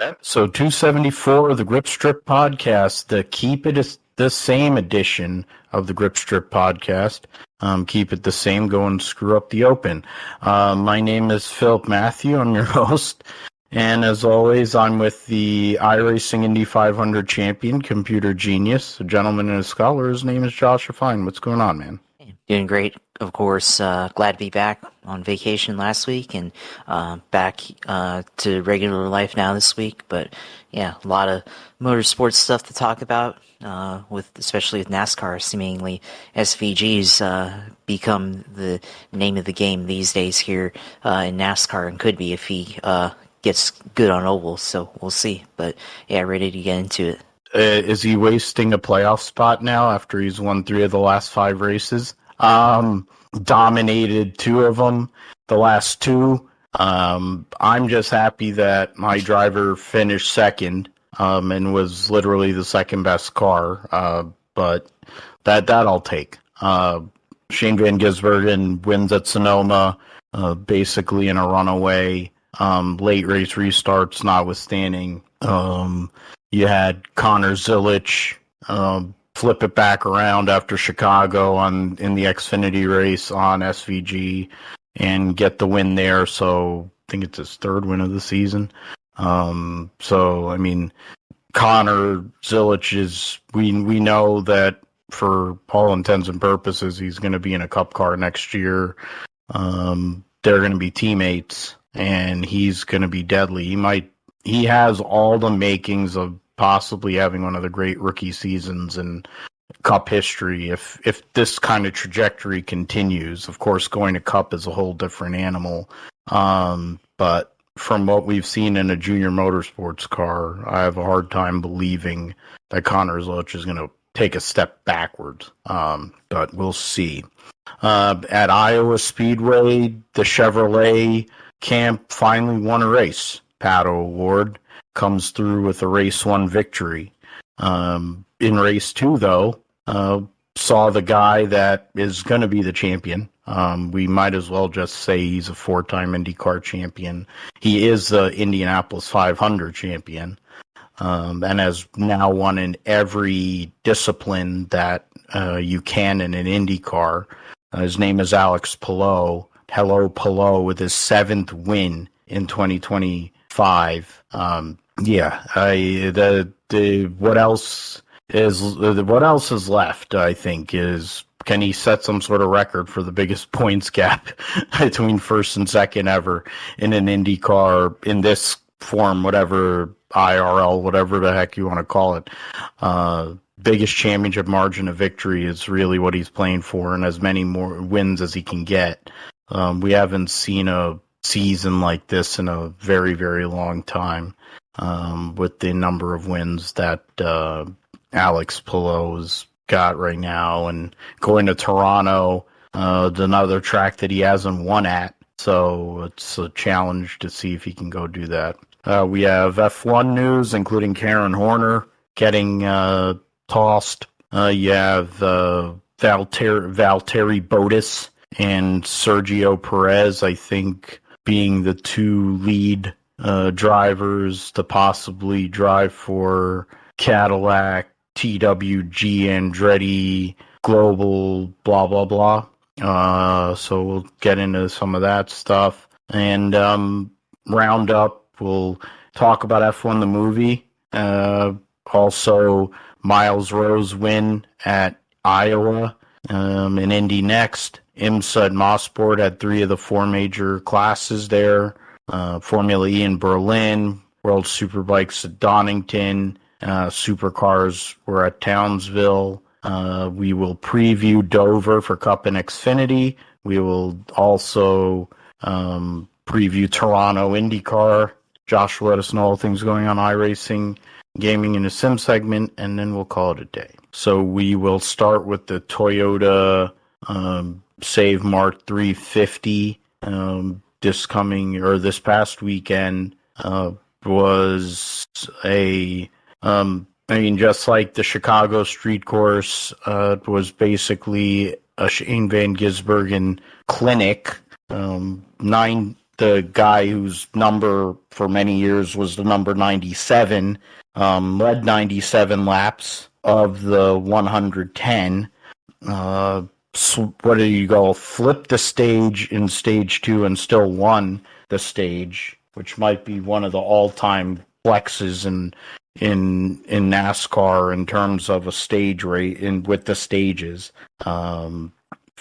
Episode 274 of the Grip Strip Podcast, the Keep It the Same edition of the Grip Strip Podcast. Keep it the same, go and screw up the open. My name is Philip Matthew, I'm your host, and as always, I'm with the iRacing Indy 500 champion, computer genius, a gentleman and a scholar. His name is Josh Fine. What's going on, man? Doing great, of course. Glad to be back on vacation last week and back to regular life now this week. But yeah, a lot of motorsports stuff to talk about, especially with NASCAR. Seemingly, SVG's become the name of the game these days here in NASCAR, and could be if he gets good on ovals. So we'll see. But yeah, ready to get into it. Is he wasting a playoff spot now after he's won 3 of the last 5 races? Dominated 2 of them, the last 2. I'm just happy that my driver finished second, and was literally the second best car. But that I'll take. Shane Van Gisbergen wins at Sonoma, basically in a runaway, late race restarts notwithstanding. You had Connor Zilisch, flip it back around after Chicago in the XFinity race on SVG and get the win there. So I think it's his 3rd win of the season. So I mean, Connor Zilisch is we know that for all intents and purposes he's going to be in a Cup car next year. They're going to be teammates, and he's going to be deadly. He has all the makings of possibly having one of the great rookie seasons in Cup history if this kind of trajectory continues. Of course, going to Cup is a whole different animal. But from what we've seen in a junior motorsports car, I have a hard time believing that Connor Zilisch is going to take a step backwards. But we'll see. At Iowa Speedway, the Chevrolet camp finally won a race. Pato O'Ward comes through with a race 1 victory. In race 2, though, saw the guy that is going to be the champion. We might as well just say he's a 4-time IndyCar champion. He is the Indianapolis 500 champion, and has now won in every discipline that you can in an IndyCar. His name is Alex Palou. Hello Palou, with his 7th win in 2025. What else is left, I think, is can he set some sort of record for the biggest points gap between first and second ever in an IndyCar in this form, whatever IRL, whatever the heck you want to call it. Biggest championship margin of victory is really what he's playing for, and as many more wins as he can get. We haven't seen a season like this in a very, very long time, with the number of wins that Alex Palou's got right now, and going to Toronto, another track that he hasn't won at, so it's a challenge to see if he can go do that. We have F1 news, including Karen Horner getting tossed. You have Valtteri Bottas and Sergio Perez, I think, being the 2 lead drivers to possibly drive for Cadillac, TWG, Andretti, Global, blah, blah, blah. So we'll get into some of that stuff. And Roundup, we'll talk about F1 the movie. Also, Miles Rose win at Iowa. In Indy next. IMSA and Mosport had 3 of the 4 major classes there. Formula E in Berlin, World Superbikes at Donington, Supercars were at Townsville. We will preview Dover for Cup and XFinity. We will also preview Toronto IndyCar. Josh will let us know all things going on iRacing, gaming, in a sim segment, and then we'll call it a day. So we will start with the Toyota Save Mart 350. This past weekend was just like the Chicago Street Course, it was basically a Shane Van Gisbergen clinic. the guy whose number for many years was the number 97, led 97 laps of the 110. So what do you go? Flip the stage in stage 2 and still won the stage, which might be one of the all-time flexes in NASCAR in terms of a stage rate with the stages.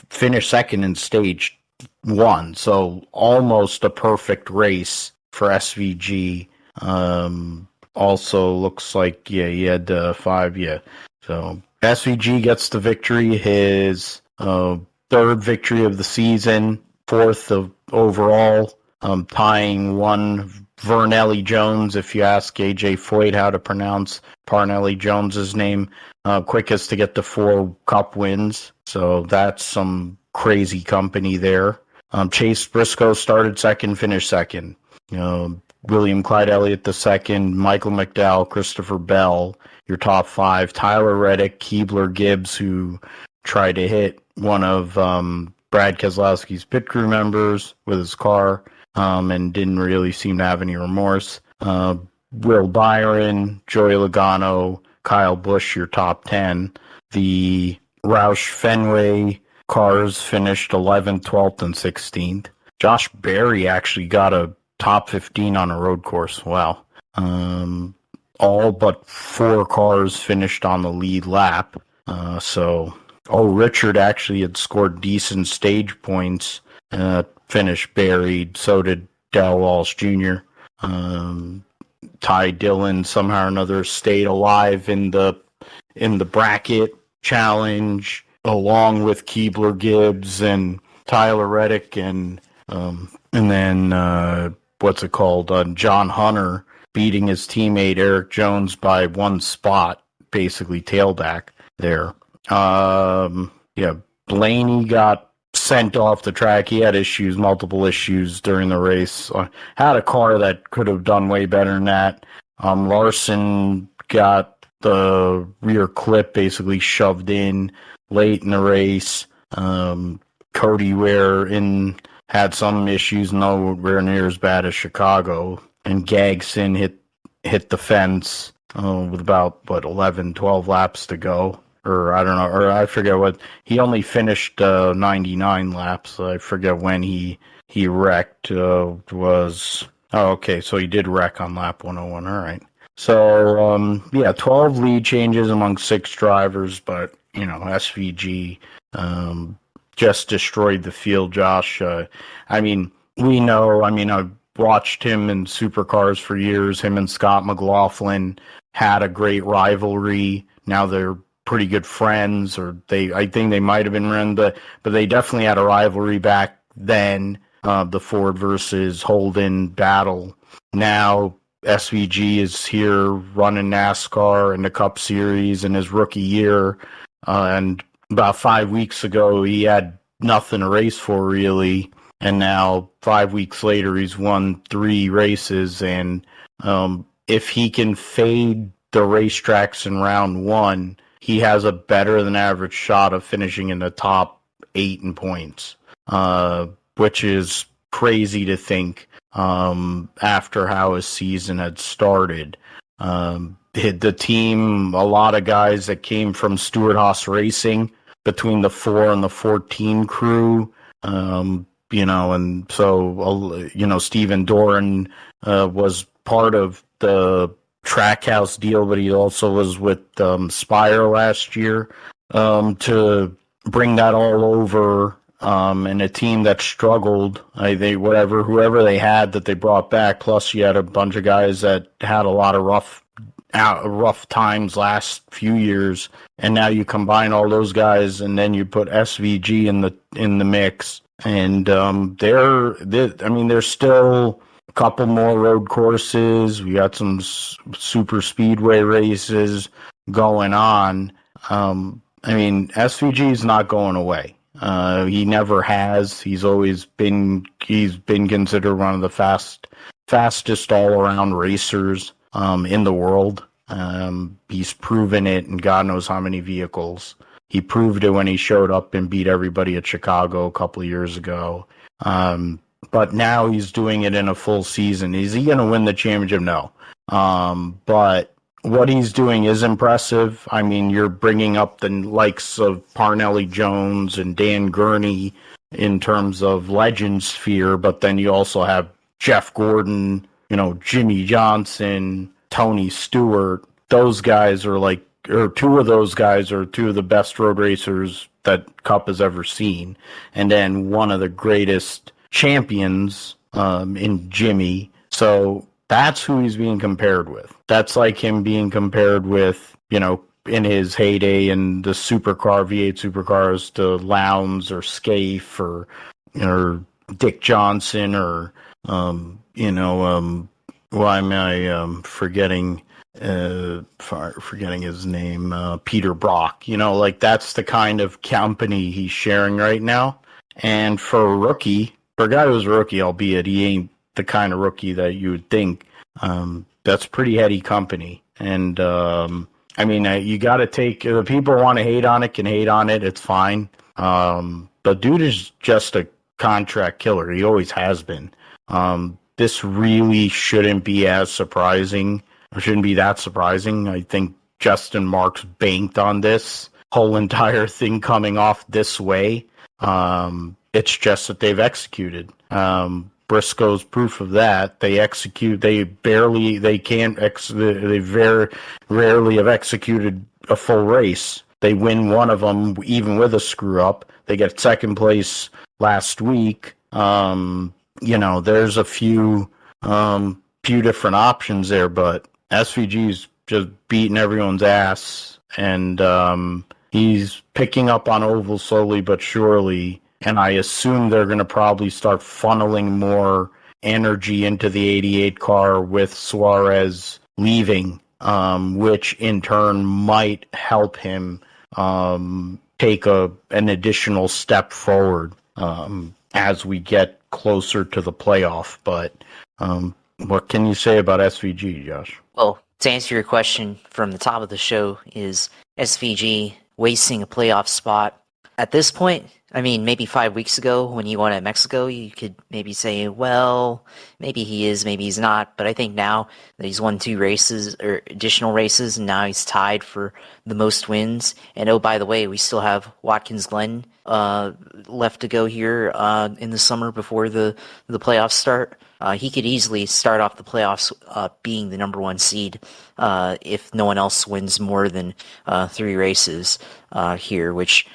Finished second in stage 1, so almost a perfect race for SVG. Also looks like he had 5. So SVG gets the victory, his third victory of the season, fourth of overall, tying one Vernelli Jones, if you ask AJ Foyt how to pronounce Parnelli Jones's name, quickest to get the 4 Cup wins. So that's some crazy company there. Chase Briscoe started second, finished second. William Clyde Elliott the second, Michael McDowell, Christopher Bell, your top 5. Tyler Reddick, Keebler Gibbs, who tried to hit one of Brad Keselowski's pit crew members with his car, and didn't really seem to have any remorse. Will Byron, Joey Logano, Kyle Busch, your top 10. The Roush Fenway cars finished 11th, 12th, and 16th. Josh Berry actually got a top 15 on a road course. Wow. All but 4 cars finished on the lead lap. Richard actually had scored decent stage points, finished buried. So did Dale Walsh Jr. Ty Dillon somehow or another stayed alive in the bracket challenge, along with Keebler Gibbs and Tyler Reddick and then John Hunter beating his teammate Eric Jones by 1 spot, basically tailback there. Blaney got sent off the track. He had multiple issues during the race. Had a car that could have done way better than that. Larson got the rear clip basically shoved in late in the race. Cody Ware had some issues, nowhere near as bad as Chicago. And Gagson hit the fence with about 11, 12 laps to go. Or I don't know, or I forget what. He only finished 99 laps. I forget when he wrecked. So he did wreck on lap 101. All right. So 12 lead changes among 6 drivers, but SVG just destroyed the field. Josh, we know. I've watched him in Supercars for years. Him and Scott McLaughlin had a great rivalry. Now they're pretty good friends, I think they might have been friends, but they definitely had a rivalry back then, the Ford versus Holden battle. Now SVG is here running NASCAR in the Cup Series in his rookie year, and about 5 weeks ago he had nothing to race for really, and now 5 weeks later he's won 3 races, and if he can fade the racetracks in round 1, he has a better than average shot of finishing in the top 8 in points, which is crazy to think after how his season had started. The team, a lot of guys that came from Stewart-Haas Racing between the 4 and the 14 crew, and so, Stephen Doran was part of the Trackhouse deal, but he also was with Spire last year to bring that all over, and a team that struggled. Whoever they had that they brought back, plus you had a bunch of guys that had a lot of rough times last few years, and now you combine all those guys, and then you put SVG in the mix, and there's still a couple more road courses. We got some super speedway races going on. SVG is not going away. He never has. He's been considered one of the fastest all-around racers in the world. He's proven it in God knows how many vehicles. He proved it when he showed up and beat everybody at Chicago a couple of years ago. but now he's doing it in a full season. Is he going to win the championship? No. But what he's doing is impressive. I mean, you're bringing up the likes of Parnelli Jones and Dan Gurney in terms of legend sphere, but then you also have Jeff Gordon, Jimmy Johnson, Tony Stewart. Those guys are two of those guys are two of the best road racers that Cup has ever seen. And then one of the greatest champions in Jimmy. So that's who he's being compared with. That's like him being compared with, in his heyday in the supercar, V8 supercars, to Lowndes or Scaife or Dick Johnson or, why am I forgetting his name, Peter Brock. That's the kind of company he's sharing right now. And for a guy who's a rookie, albeit he ain't the kind of rookie that you would think, that's pretty heady company. And you got to take, the people want to hate on it can hate on it. It's fine. But dude is just a contract killer. He always has been. This really shouldn't be as surprising. It shouldn't be that surprising. I think Justin Marks banked on this whole entire thing coming off this way. It's just that they've executed. Briscoe's proof of that. They execute. They very rarely have executed a full race. They win one of them, even with a screw up. They get second place last week. There's a few different options there, but SVG's just beating everyone's ass, and he's picking up on oval slowly but surely. And I assume they're going to probably start funneling more energy into the 88 car with Suarez leaving, which in turn might help him take an additional step forward as we get closer to the playoff. But what can you say about SVG, Josh? Well, to answer your question from the top of the show, is SVG wasting a playoff spot? At this point, maybe 5 weeks ago when he won at Mexico, you could maybe say, well, maybe he is, maybe he's not. But I think now that he's won 2 races or additional races, and now he's tied for the most wins. And oh, by the way, we still have Watkins Glen left to go here in the summer before the playoffs start. He could easily start off the playoffs being the number 1 seed if no one else wins more than 3 races here, which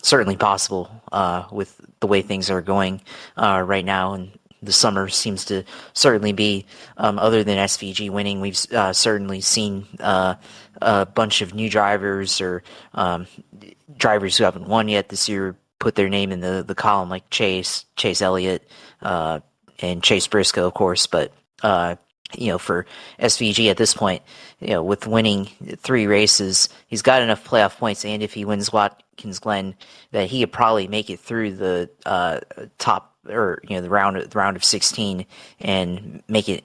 certainly possible with the way things are going right now. And the summer seems to certainly be, other than SVG winning, we've certainly seen a bunch of new drivers or drivers who haven't won yet this year put their name in the column, like Chase Elliott, and Chase Briscoe, of course. But for SVG at this point, with winning 3 races, he's got enough playoff points, and if he wins Watkins Glen, that he could probably make it through the top, or the round of 16 and make it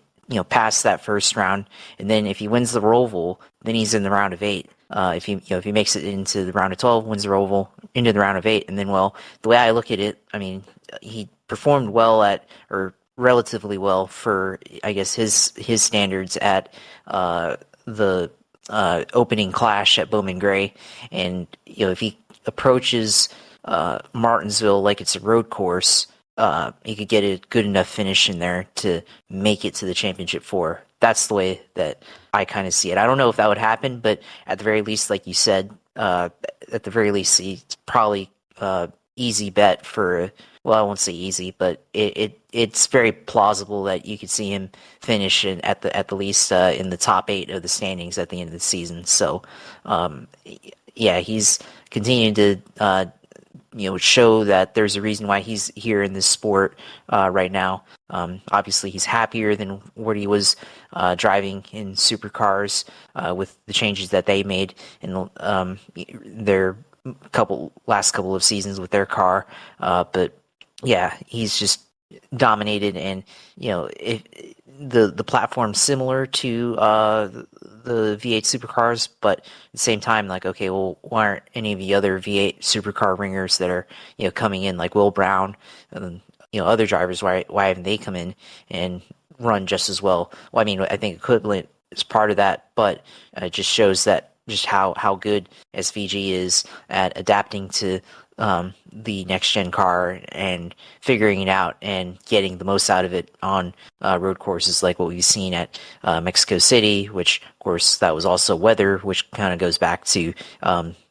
past that first round. And then if he wins the Roval, then he's in the round of 8. If he makes it into the round of 12, wins the Roval, into the round of 8, and then, well, the way I look at it, he performed well or relatively well for, I guess, his standards at the opening clash at Bowman Gray. And if he approaches Martinsville like it's a road course, he could get a good enough finish in there to make it to the championship 4. That's the way that I kind of see it. I don't know if that would happen, but at the very least, like you said, at the very least, it's probably easy bet for, well, I won't say easy, but it's very plausible that you could see him finish at the least in the top 8 of the standings at the end of the season. So, he's continuing to show that there's a reason why he's here in this sport right now. Obviously, he's happier than what he was driving in Supercars with the changes that they made in their last couple of seasons with their car. But yeah, he's just dominated, and if the platform's similar to the V8 supercars, but at the same time, like, okay, well, why aren't any of the other V8 supercar ringers that are coming in, like Will Brown and other drivers, why haven't they come in and run just as well? Well, I mean, I think equivalent is part of that, but it just shows that just how good SVG is at adapting to the next gen car and figuring it out and getting the most out of it on road courses like what we've seen at Mexico City, which of course that was also weather, which kind of goes back to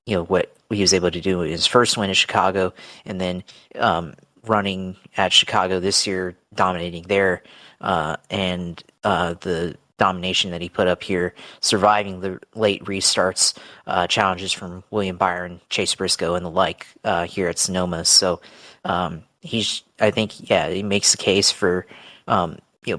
what he was able to do in his first win at Chicago, and then running at Chicago this year, dominating there, and the domination that he put up here, surviving the late restarts, challenges from William Byron, Chase Briscoe, and the like here at Sonoma. So I think, he makes the case for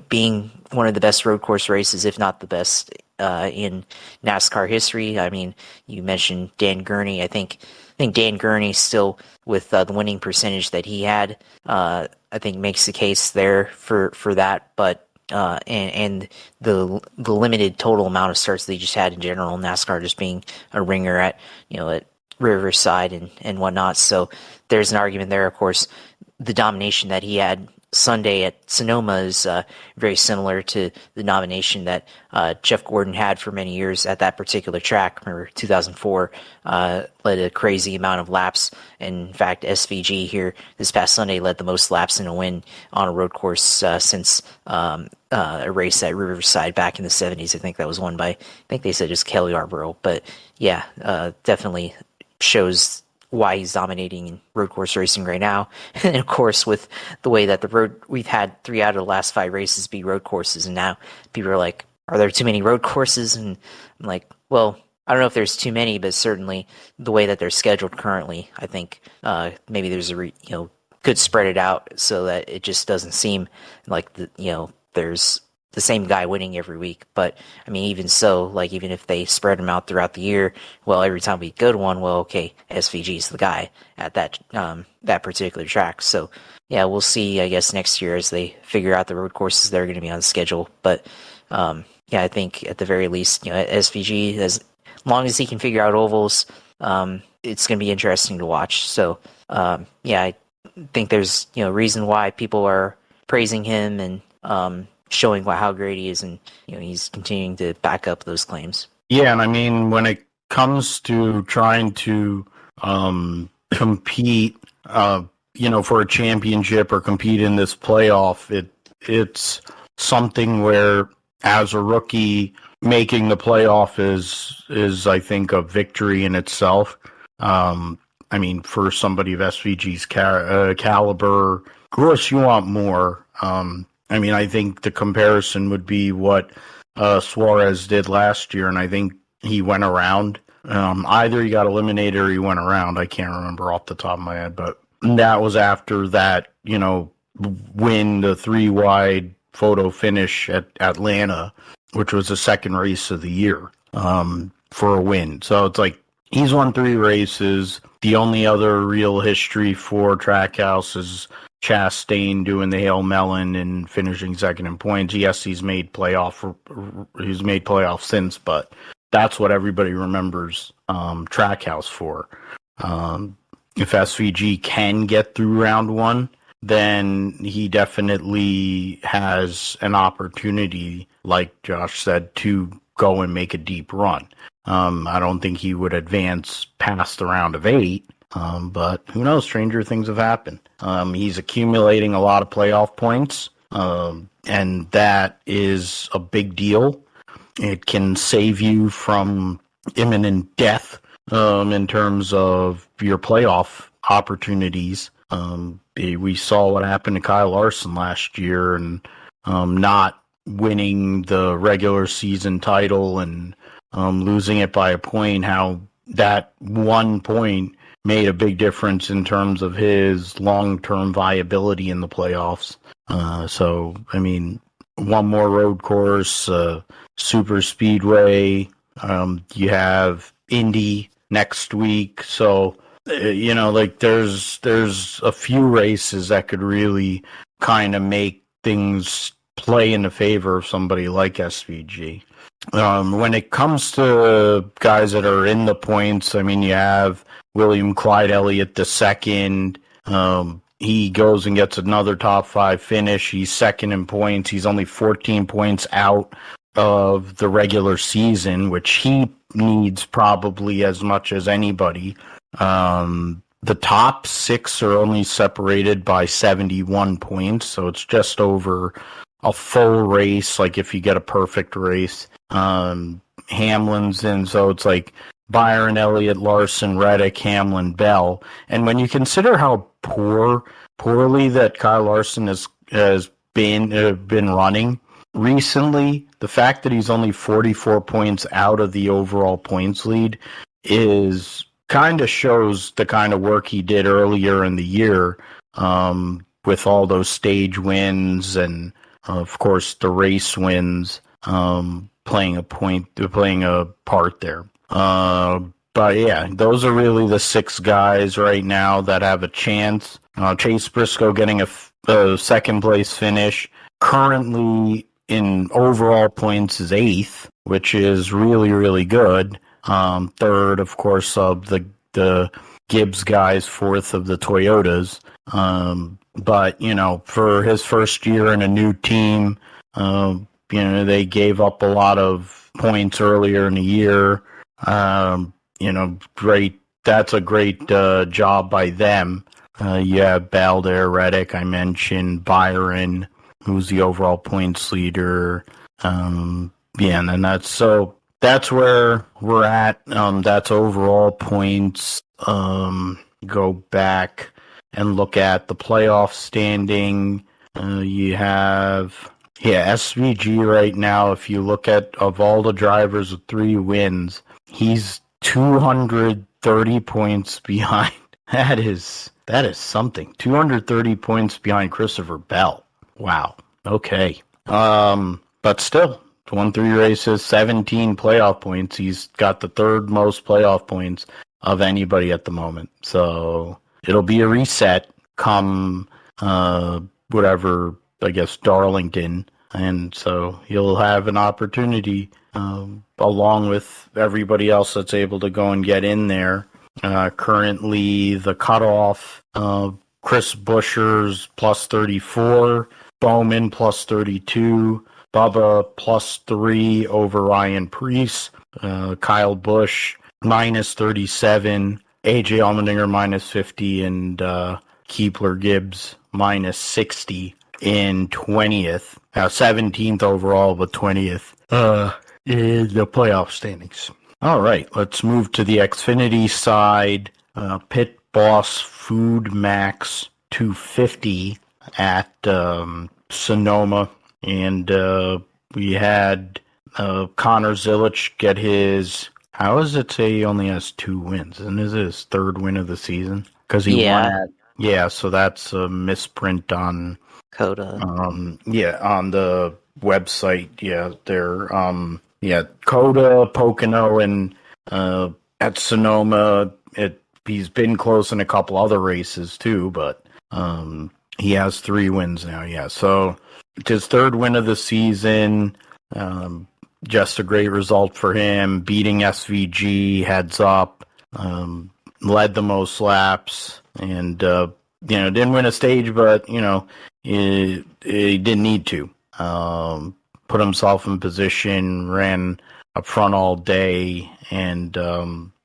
being one of the best road course races, if not the best in NASCAR history. I mean, you mentioned Dan Gurney. I think Dan Gurney still, with the winning percentage that he had, I think makes the case there for that. But and the limited total amount of starts that he just had in general, NASCAR just being a ringer at at Riverside and whatnot. So there's an argument there. Of course, the domination that he had Sunday at Sonoma is very similar to the domination that Jeff Gordon had for many years at that particular track. Remember, 2004 led a crazy amount of laps. And in fact, SVG here this past Sunday led the most laps in a win on a road course since a race at Riverside back in the 70s. I think that was won by, I think they said just Kelly Yarborough. But yeah, definitely shows why he's dominating in road course racing right now. And of course, with the way that we've had 3 out of the last 5 races be road courses, and now people are like, are there too many road courses? And I'm like, well, I don't know if there's too many, but certainly the way that they're scheduled currently, I think maybe there's could spread it out so that it just doesn't seem like there's the same guy winning every week. But I mean, even so, like, even if they spread them out throughout the year, well, every time we go to one, well, okay, SVG is the guy at that particular track. So yeah, we'll see, I guess, next year as they figure out the road courses that are going to be on the schedule. But I think at the very least, SVG, as long as he can figure out ovals, it's going to be interesting to watch. So I think there's reason why people are praising him and showing how great he is, and he's continuing to back up those claims. Yeah, and I mean, when it comes to trying to compete, for a championship or compete in this playoff, it's something where, as a rookie, making the playoff is I think a victory in itself. I mean, for somebody of SVG's caliber, of course you want more. I mean, I think the comparison would be what Suarez did last year, and I think he went around. Either he got eliminated or he went around. I can't remember off the top of my head, but that was after that, win, the 3-wide photo finish at Atlanta, which was the second race of the year for a win. So it's like he's won 3 races. The only other real history for Trackhouse is Chastain doing the Hail Melon and finishing second in points. Yes, he's made playoffs since, but that's what everybody remembers Trackhouse for. If SVG can get through round 1, then he definitely has an opportunity, like Josh said, to go and make a deep run. I don't think he would advance past the round of 8. But who knows? Stranger things have happened. He's accumulating a lot of playoff points, and that is a big deal. It can save you from imminent death in terms of your playoff opportunities. We saw what happened to Kyle Larson last year, and not winning the regular season title and losing it by a point, how that 1 point made a big difference in terms of his long-term viability in the playoffs. So, I mean, one more road course, super speedway. You have Indy next week. So, there's a few races that could really kind of make things play in the favor of somebody like SVG. When it comes to guys that are in the points, I mean, you have William Clyde Elliott II. he goes and gets another top 5 finish. He's second in points. He's only 14 points out of the regular season, which he needs probably as much as anybody. The top 6 are only separated by 71 points, so it's just over a full race, like if you get a perfect race. Hamlin's in, so it's like Byron, Elliott, Larson, Reddick, Hamlin, Bell. And when you consider how poorly that Kyle Larson has been running recently, the fact that he's only 44 points out of the overall points lead is kind of shows the kind of work he did earlier in the year, with all those stage wins and of course the race wins, playing a part there. But yeah, those are really the 6 guys right now that have a chance. Chase Briscoe getting a second place finish. Currently in overall points is 8th, which is really, really good. 3rd, of course, of the Gibbs guys, 4th of the Toyotas. But, for his first year in a new team, they gave up a lot of points earlier in the year. Great. That's a great job by them. You have Bell there, Reddick, I mentioned, Byron, who's the overall points leader. And then that's where we're at. That's overall points. Go back and look at the playoff standing. You have SVG right now. If you look at of all the drivers with 3 wins, he's 230 points behind. That is something. 230 points behind Christopher Bell. Wow. Okay. But still, won 3 races, 17 playoff points. He's got the 3rd most playoff points of anybody at the moment. So it'll be a reset come whatever, I guess, Darlington. And so he'll have an opportunity along with everybody else that's able to go and get in there. Currently, the cutoff, Chris Buescher's plus 34, Bowman plus 32, Bubba plus 3 over Ryan Preece, Kyle Busch minus 37, AJ Allmendinger minus 50, and Keepler Gibbs minus 60 in 20th. 17th overall, but 20th in the playoff standings. All right, let's move to the Xfinity side. Pit Boss Food Max 250 at Sonoma. And we had Connor Zilisch get his... How does it say he only has 2 wins? And is it his 3rd win of the season? Because he won at... Yeah, so that's a misprint on... Coda. On the website. Yeah, they're... Coda, Pocono, and at Sonoma, he's been close in a couple other races too, but he has 3 wins now, yeah. So it's his 3rd win of the season. Just a great result for him. Beating SVG, heads up, led the most laps, and didn't win a stage, but he didn't need to. Put himself in position, ran up front all day, and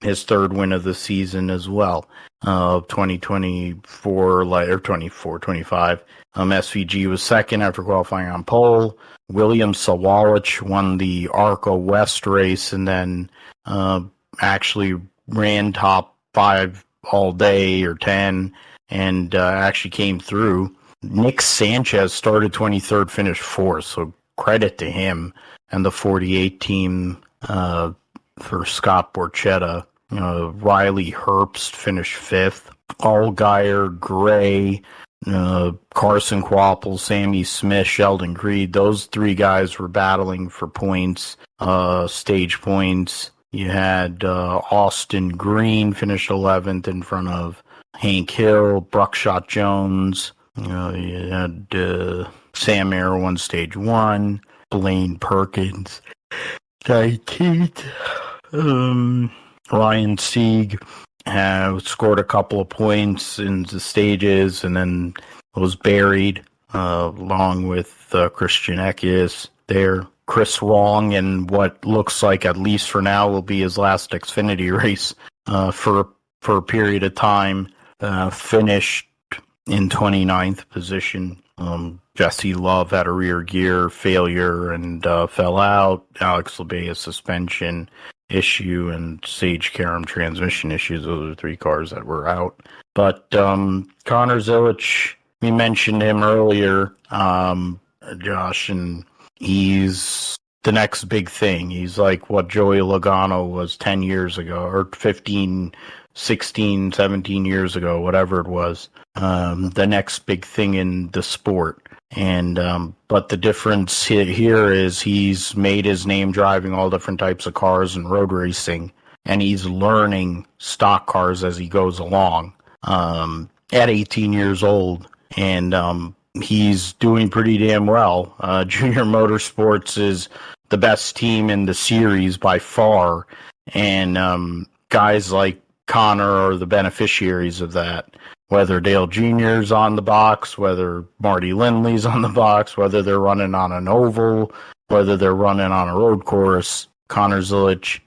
his 3rd win of the season as well. 2024, or 25. SVG was 2nd after qualifying on pole. William Sawalich won the ARCA West race and then actually ran top 5 all day, or 10, and actually came through. Nick Sanchez started 23rd, finished 4th, so credit to him and the 48 team for Scott Borchetta. Riley Herbst finished 5th. Allgaier, Gray, Carson Kvapil, Sammy Smith, Sheldon Creed. Those 3 guys were battling for points, stage points. You had Austin Green finished 11th in front of Hank Hill, Bruckshot Jones. You had Sam Ayer won stage 1, Blaine Perkins 19th, Ryan Sieg scored a couple of points in the stages and then was buried along with Christian Eckes there. Chris Wong in what looks like, at least for now, will be his last Xfinity race for a period of time, finished in 29th position. Jesse Love had a rear gear failure and fell out. Alex Labea suspension issue and Sage Karam transmission issues. Those are 3 cars that were out. But Connor Zilisch, we mentioned him earlier, Josh, and he's the next big thing. He's like what Joey Logano was 10 years ago, or 15, 16, 17 years ago, whatever it was. The next big thing in the sport. And but the difference here is he's made his name driving all different types of cars and road racing, and he's learning stock cars as he goes along at 18 years old. And he's doing pretty damn well. Junior Motorsports is the best team in the series by far, and guys like Connor are the beneficiaries of that. Whether Dale Jr.'s on the box, whether Marty Lindley's on the box, whether they're running on an oval, whether they're running on a road course, Connor Zilisch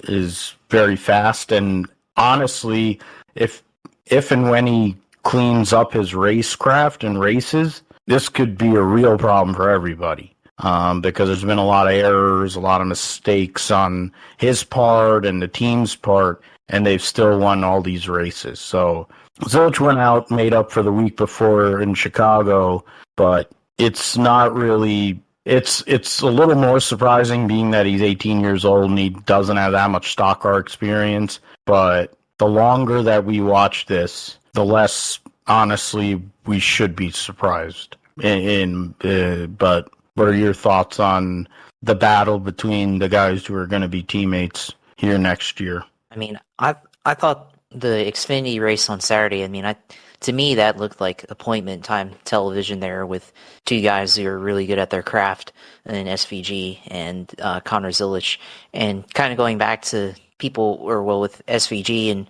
is very fast. And honestly, if and when he cleans up his racecraft and races, this could be a real problem for everybody. Because there's been a lot of errors, a lot of mistakes on his part and the team's part, and they've still won all these races. So Zilisch went out, made up for the week before in Chicago, but it's not really. It's a little more surprising being that he's 18 years old and he doesn't have that much stock car experience. But the longer that we watch this, the less, honestly, we should be surprised. But what are your thoughts on the battle between the guys who are going to be teammates here next year? I mean, I thought the Xfinity race on Saturday, I mean, to me, that looked like appointment time television there with 2 guys who are really good at their craft in SVG and Connor Zilisch. And kind of going back to people, with SVG and,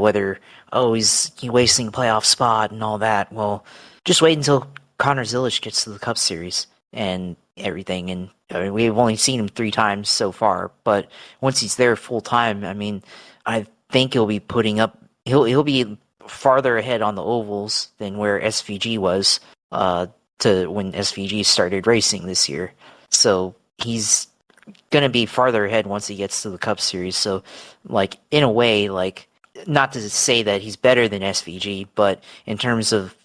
whether, he's wasting a playoff spot and all that. Well, just wait until Connor Zilisch gets to the Cup Series and everything. And I mean, we've only seen him 3 times so far, but once he's there full time, I mean, I think he'll be he'll be farther ahead on the ovals than where SVG was to when SVG started racing this year. So he's going to be farther ahead once he gets to the Cup Series. So, like, in a way, like, not to say that he's better than SVG, but in terms of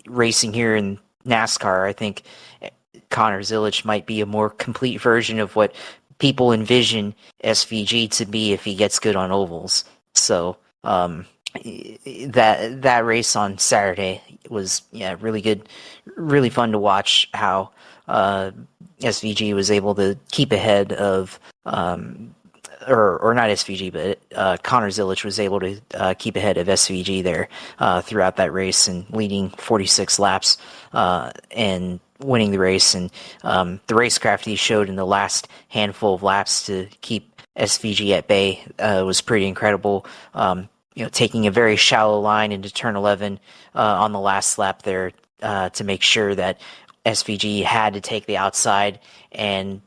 racing here in NASCAR, I think Connor Zilisch might be a more complete version of what people envision SVG to be if he gets good on ovals. So that race on Saturday was really good, really fun to watch how SVG was able to keep ahead of or not SVG, but Connor Zilisch was able to keep ahead of SVG there throughout that race and leading 46 laps and winning the race. And the racecraft he showed in the last handful of laps to keep SVG at bay was pretty incredible. Taking a very shallow line into turn 11 on the last lap there to make sure that SVG had to take the outside and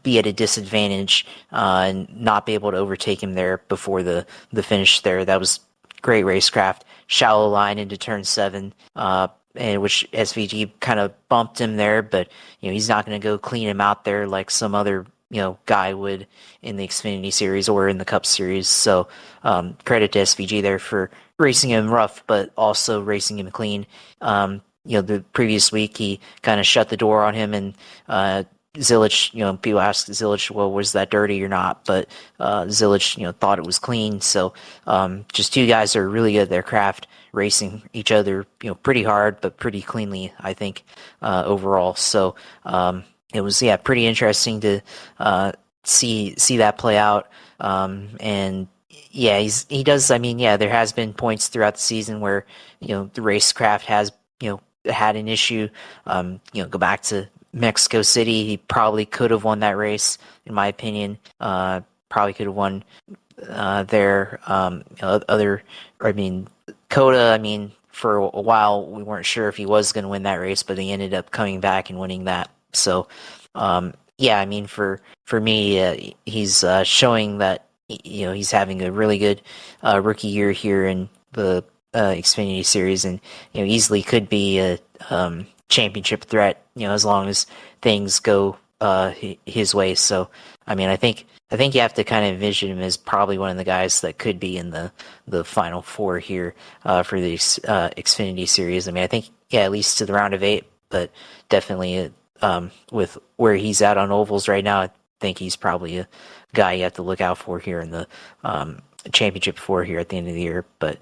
be at a disadvantage and not be able to overtake him there before the finish there. That was great racecraft. Shallow line into turn 7, and which SVG kind of bumped him there, but he's not going to go clean him out there like some other guy would in the Xfinity Series or in the Cup Series. So credit to SVG there for racing him rough, but also racing him clean. The previous week he kind of shut the door on him, and Zilisch, people ask Zilisch, well, was that dirty or not? But Zilisch, thought it was clean. So just 2 guys that are really good at their craft, racing each other, pretty hard, but pretty cleanly, I think, overall. So it was, pretty interesting to see that play out. And he does. I mean, there has been points throughout the season where the racecraft has had an issue. Go back to Mexico City, he probably could have won that race, in my opinion. probably could have won there. Coda, for a while we weren't sure if he was going to win that race, but he ended up coming back and winning that. So, for me, he's showing that he's having a really good rookie year here in the Xfinity Series, and easily could be a championship threat. As long as things go his way. So, I think you have to kind of envision him as probably one of the guys that could be in the final four here for the Xfinity Series. I think, at least to the round of 8, but definitely with where he's at on ovals right now, I think he's probably a guy you have to look out for here in the championship 4 here at the end of the year. But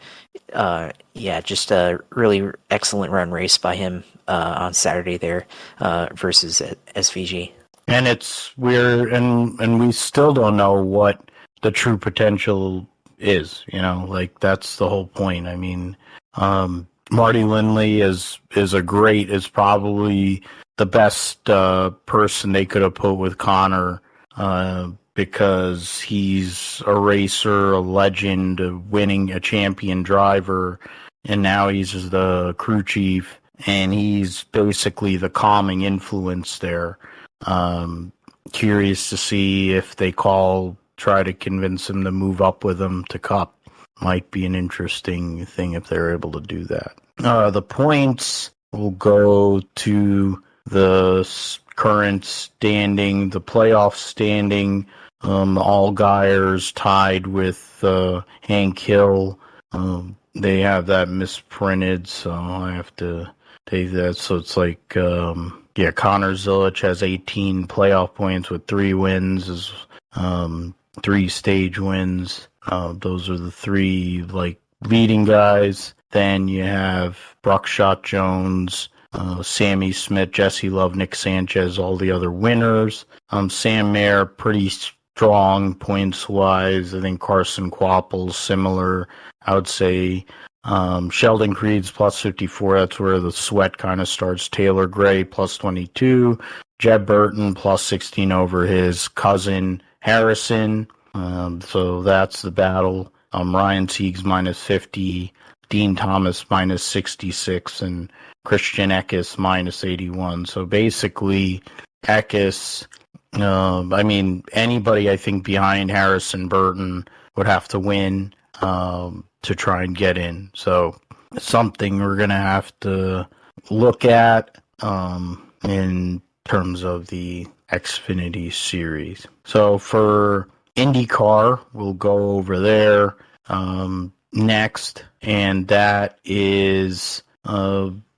just a really excellent run race by him on Saturday there versus SVG. And it's weird, and we still don't know what the true potential is. That's the whole point. Marty Lindley is probably the best person they could have put with Connor, because he's a racer, a legend, a champion driver, and now he's the crew chief, and he's basically the calming influence there. Curious to see if they try to convince him to move up with them to Cup. Might be an interesting thing if they're able to do that. The points will go to the current standing, the playoff standing. Allgaier's tied with Hank Hill. They have that misprinted, so I have to take that. So it's like, Connor Zilisch has 18 playoff points with 3 wins, 3 stage wins. Those are the 3 leading guys. Then you have Bruckshot Jones, Sammy Smith, Jesse Love, Nick Sanchez, all the other winners. Sam Mayer, pretty strong points-wise. I think Carson Quapple's similar. I would say Sheldon Creed's plus 54. That's where the sweat kind of starts. Taylor Gray plus 22. Jeb Burton plus 16 over his cousin Harrison. So that's the battle. Ryan Siegs minus 50. Dean Thomas minus 66. And Christian Eckes minus 81. So basically, Eckes, anybody I think behind Harrison Burton would have to win to try and get in. So something we're going to have to look at in terms of the Xfinity Series. So for IndyCar, we'll go over there next, and that is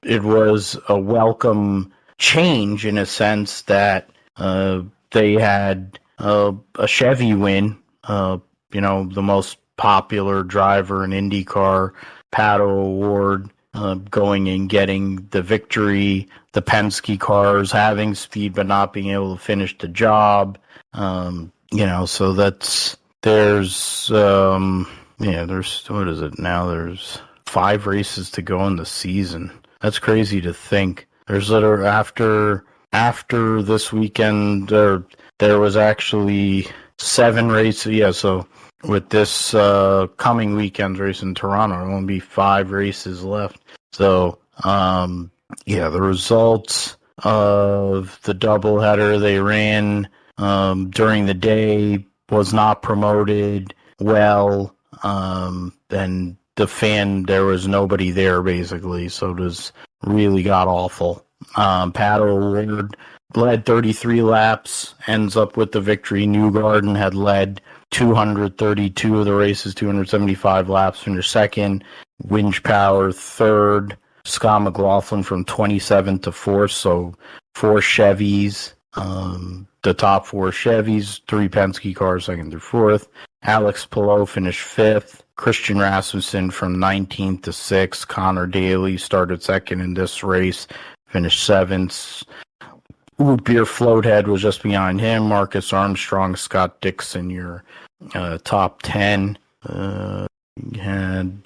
it was a welcome change in a sense that they had a Chevy win, the most popular driver in IndyCar, Pato O'Ward, going and getting the victory. The Penske cars having speed but not being able to finish the job. So there's what is it now? There's 5 races to go in the season. That's crazy to think. There's after this weekend, there was actually 7 races. Yeah, so with this coming weekend's race in Toronto, there will only be 5 races left. So, the results of the doubleheader they ran during the day was not promoted well. And there was nobody there basically, so it was really got awful. Pato O'Ward led 33 laps, ends up with the victory. Newgarden had led 232 of the races, 275 laps, finished second. Winch Power third. Scott McLaughlin from 27th to 4th, so 4 Chevys. The top 4 Chevys, 3 Penske cars, second through 4th. Alex Palou finished 5th. Christian Rasmussen from 19th to 6th. Connor Daly started second in this race, finished 7th. Root Beer Floathead was just behind him. Marcus Armstrong, Scott Dixon, your top 10. You had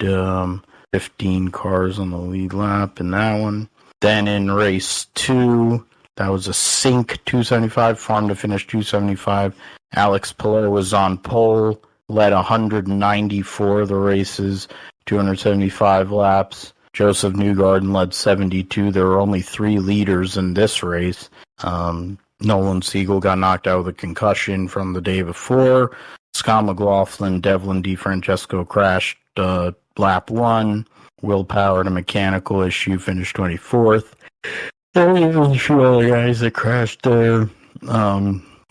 15 cars on the lead lap in that one. Then in race 2, that was a Sync 275, farm to finish 275. Alex Palou was on pole, led 194 of the races, 275 laps. Josef Newgarden led 72. There were only 3 leaders in this race. Nolan Siegel got knocked out with a concussion from the day before. Scott McLaughlin, Devlin DeFrancesco crashed lap 1. Will Power had a mechanical issue, finished 24th. There was a few other guys that crashed there.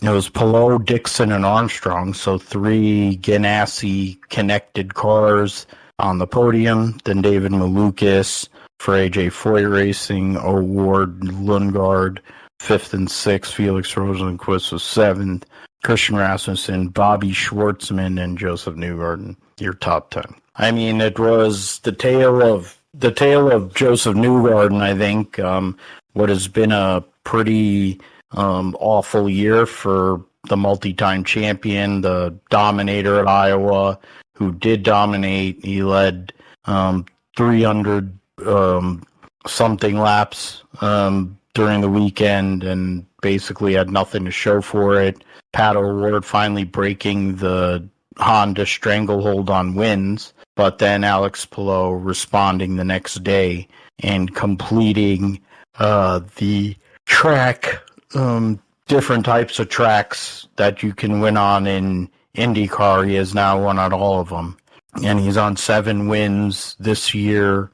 It was Palou, Dixon, and Armstrong, so 3 Ganassi connected cars on the podium. Then David Malukas for AJ Foy Racing, O'Ward, Lundgaard, 5th and 6th. Felix Rosenquist was 7th. Christian Rasmussen, Bobby Schwartzman, and Josef Newgarden, your top 10. I mean, it was the tale of Josef Newgarden, I think. What has been a pretty awful year for the multi-time champion, the dominator at Iowa, who did dominate. He led 300 something laps during the weekend and basically had nothing to show for it. Pato O'Ward finally breaking the Honda stranglehold on wins, but then Alex Palou responding the next day and completing the track, different types of tracks that you can win on in IndyCar. He has now won on all of them, and he's on 7 wins this year.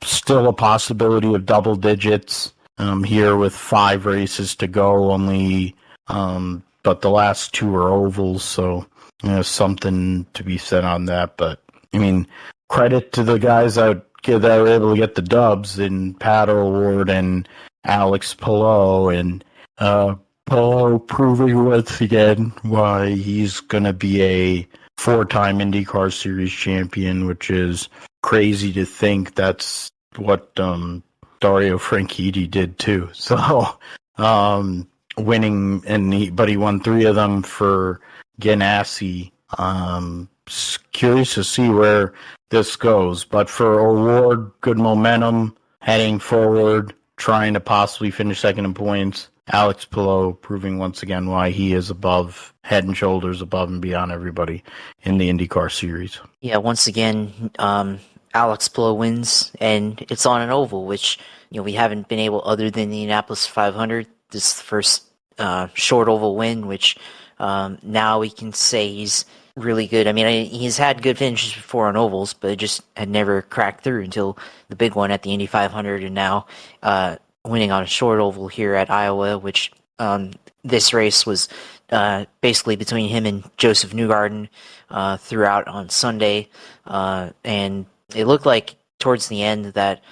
Still a possibility of double digits here with 5 races to go only, but the last 2 are ovals, so something to be said on that. But I mean, credit to the guys that were able to get the dubs in Pato O'Ward and Alex Palou, and Palou proving once again why he's going to be a 4-time IndyCar Series champion, which is crazy to think that's what Dario Franchitti did too. So winning, but he won 3 of them for Ganassi. Curious to see where this goes, but for O'Ward, good momentum heading forward, trying to possibly finish second in points. Alex Palou proving once again why he is above, head and shoulders above and beyond everybody in the IndyCar series. Yeah, once again, Alex Palou wins, and it's on an oval, which we haven't been able, other than the Indianapolis 500. This is the first short oval win, which now we can say he's really good. I mean, he's had good finishes before on ovals, but it just had never cracked through until the big one at the Indy 500, and now winning on a short oval here at Iowa, which this race was basically between him and Josef Newgarden throughout on Sunday, and it looked like towards the end that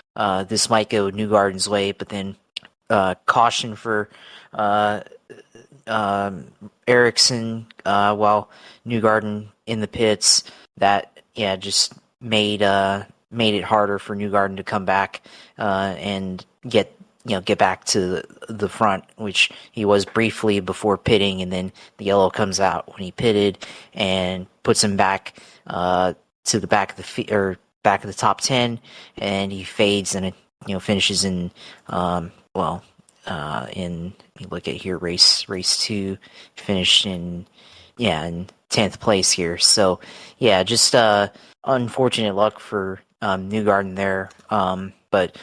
this might go Newgarden's way, but then caution for Ericsson while Newgarden in the pits, that just made it harder for Newgarden to come back and get back to the front, which he was briefly before pitting, and then the yellow comes out when he pitted and puts him back to the back of the back of the top 10, and he fades and it finishes in in, you look at here, race 2, finished in 10th place here. So just unfortunate luck for Newgarden there. But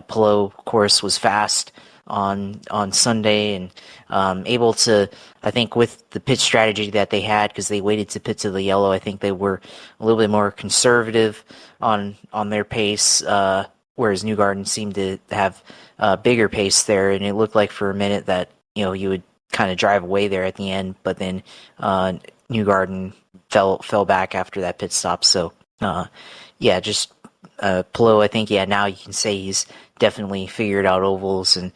Palou, of course, was fast on Sunday and able to, I think, with the pit strategy that they had, because they waited to pit to the yellow, I think they were a little bit more conservative on their pace, whereas Newgarden seemed to have bigger pace there, and it looked like for a minute that you would kind of drive away there at the end, but then Newgarden fell back after that pit stop. So just Palou, I think now you can say he's definitely figured out ovals and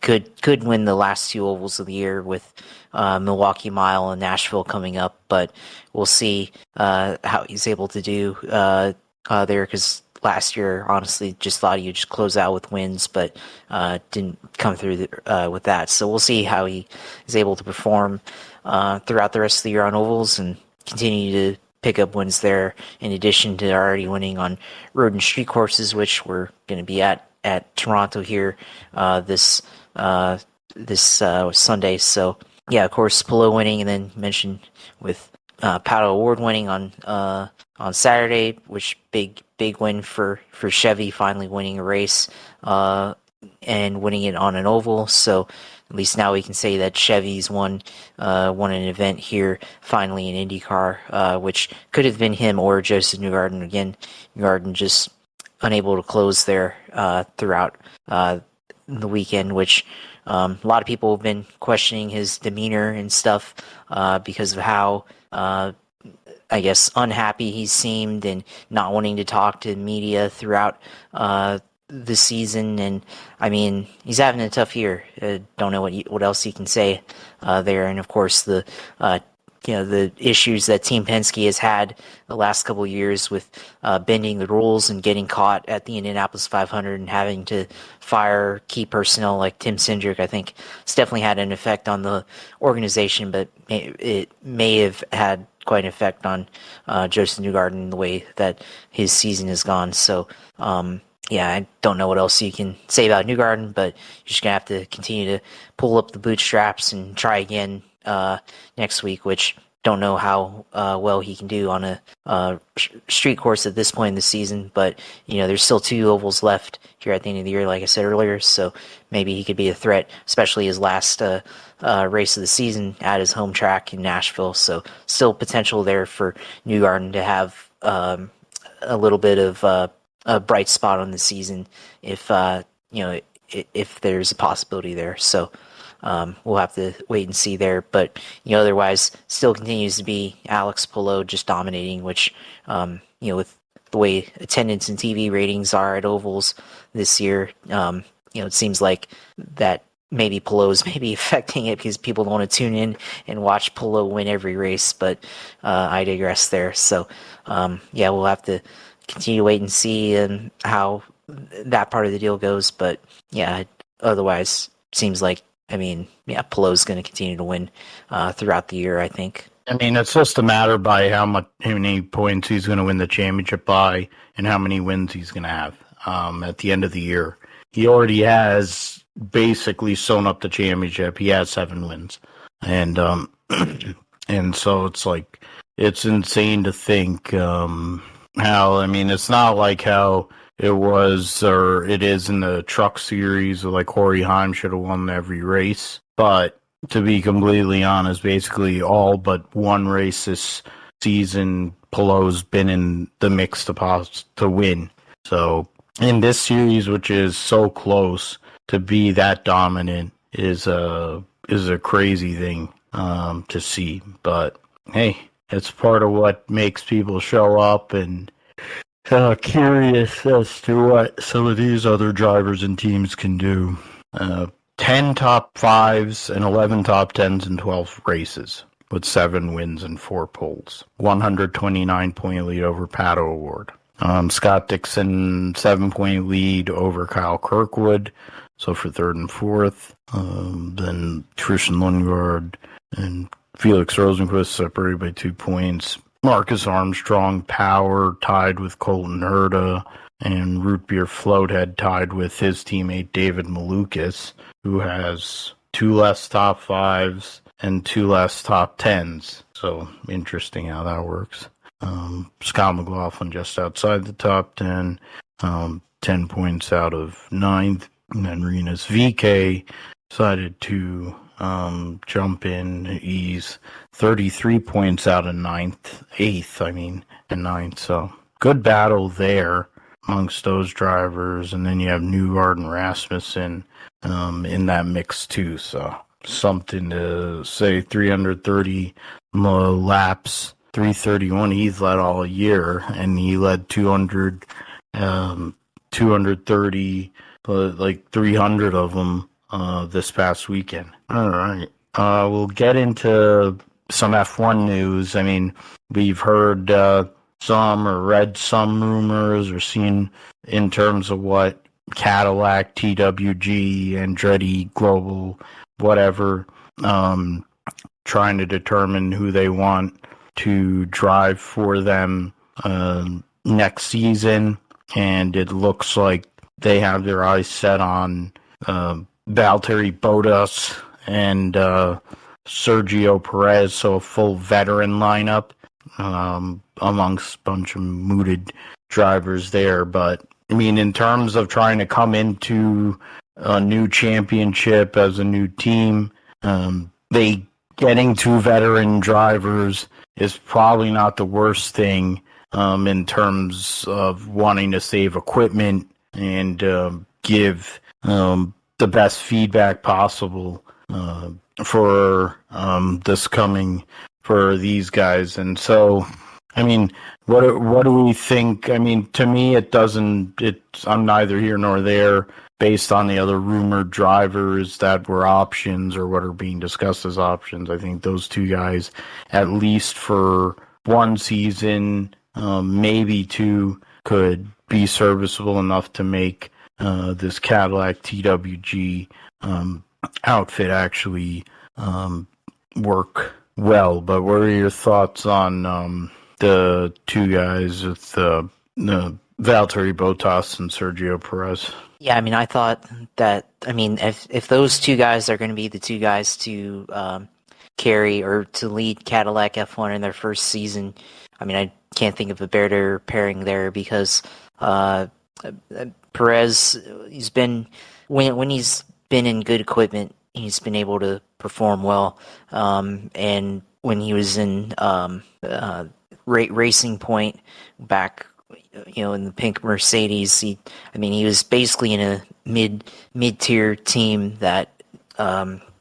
could win the last 2 ovals of the year with Milwaukee Mile and Nashville coming up, but we'll see how he's able to do there, because last year, honestly, just thought he would just close out with wins, but didn't come through with that. So we'll see how he is able to perform throughout the rest of the year on ovals and continue to pick up wins there, in addition to already winning on road and street courses, which we're going to be at Toronto here this Sunday. So yeah, of course, Palou winning, and then mentioned with Pato O'Ward winning on Saturday, which big win for Chevy, finally winning a race and winning it on an oval. So at least now we can say that Chevy's won an event here finally in IndyCar, which could have been him or Josef Newgarden. Again, Newgarden just unable to close there throughout the weekend, which a lot of people have been questioning his demeanor and stuff because of how, I guess, unhappy he seemed and not wanting to talk to media throughout the season. And I mean, he's having a tough year. Don't know what else he can say there. And of course, the issues that Team Penske has had the last couple of years with bending the rules and getting caught at the Indianapolis 500 and having to fire key personnel like Tim Cindric, I think it's definitely had an effect on the organization, but it may have had quite an effect on Josef Newgarden, the way that his season has gone. So, yeah, I don't know what else you can say about Newgarden, but you're just going to have to continue to pull up the bootstraps and try again next week, which don't know how well he can do on a street course at this point in the season. But, there's still 2 ovals left here at the end of the year, like I said earlier, so maybe he could be a threat, especially his last race of the season at his home track in Nashville. So still potential there for Newgarden to have a little bit of a bright spot on the season if if there's a possibility there. So we'll have to wait and see there. But otherwise, still continues to be Alex Palou just dominating, which with the way attendance and TV ratings are at ovals this year, it seems like that maybe Palou's maybe affecting it because people don't want to tune in and watch Palou win every race. But I digress there. So we'll have to continue to wait and see how that part of the deal goes. But yeah, otherwise seems like, Palou's going to continue to win throughout the year, I think. It's just a matter by how many points he's going to win the championship by and how many wins he's going to have at the end of the year. He already has basically sewn up the championship. He has 7 wins. And and so it's like, it's insane to think how, it's not like how it was or it is in the truck series, or like Corey Haim should have won every race. But to be completely honest, basically all but one race this season, Palou's been in the mix to win. So in this series, which is so close, to be that dominant is a crazy thing to see. But hey, it's part of what makes people show up and curious as to what some of these other drivers and teams can do. 10 top 5s and 11 top 10s in 12 races with 7 wins and 4 poles. 129-point lead over Pato O'Ward. Scott Dixon, 7-point lead over Kyle Kirkwood, so for 3rd and 4th. Then Christian Lundgaard and Felix Rosenqvist separated by 2 points. Marcus Armstrong Power tied with Colton Herta, and Root Beer Floathead tied with his teammate David Malukas, who has 2 less top 5s and 2 less top 10s. So interesting how that works. Scott McLaughlin just outside the top 10, 10 points out of 9th. And then Rinus VK decided to jump in. He's 33 points out of 8th, and 9th. So good battle there amongst those drivers. And then you have Newgarden, Rasmussen in that mix too. So something to say. 330 laps, 331 he's led all year, and he led 230, like 300 of them this past weekend. All right. We'll get into some F1 news. We've heard some or read some rumors or seen in terms of what Cadillac, TWG, Andretti Global, whatever, trying to determine who they want to drive for them next season. And it looks like they have their eyes set on Valtteri Bottas and Sergio Perez, so a full veteran lineup amongst a bunch of mooted drivers there. But, I mean, in terms of trying to come into a new championship as a new team, they getting two veteran drivers is probably not the worst thing in terms of wanting to save equipment and give the best feedback possible for this coming for these guys. And so, I mean, what do we think? I mean, to me, I'm neither here nor there based on the other rumored drivers that were options or what are being discussed as options. I think those two guys, at least for one season, maybe two, could be serviceable enough to make this Cadillac TWG outfit actually work well. But what are your thoughts on the two guys with Valtteri Bottas and Sergio Perez? Yeah, I mean, I thought that, I mean, if those two guys are going to be the two guys to carry or to lead Cadillac F1 in their first season, I mean, I can't think of a better pairing there because Perez, he's been, when he's been in good equipment, he's been able to perform well. And when he was in Racing Point back, in the pink Mercedes, he was basically in a mid-tier team that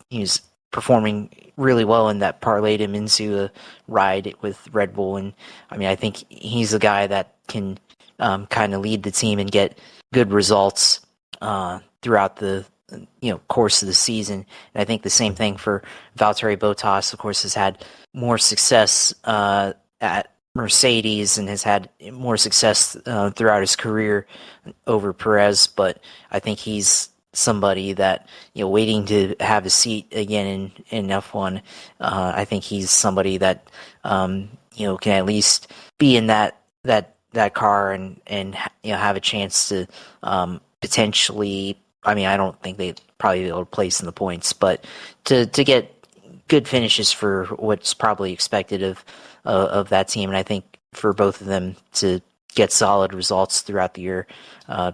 he was performing really well, and that parlayed him into a ride with Red Bull. And I mean, I think he's a guy that can kind of lead the team and get good results throughout the course of the season. And I think the same thing for Valtteri Bottas. Of course, has had more success at Mercedes and has had more success throughout his career over Perez, but I think he's somebody that, waiting to have a seat again in F1. I think he's somebody that can at least be in that car and have a chance to potentially. I mean, I don't think they'd probably be able to place in the points, but to get good finishes for what's probably expected of that team. And I think for both of them to get solid results throughout the year,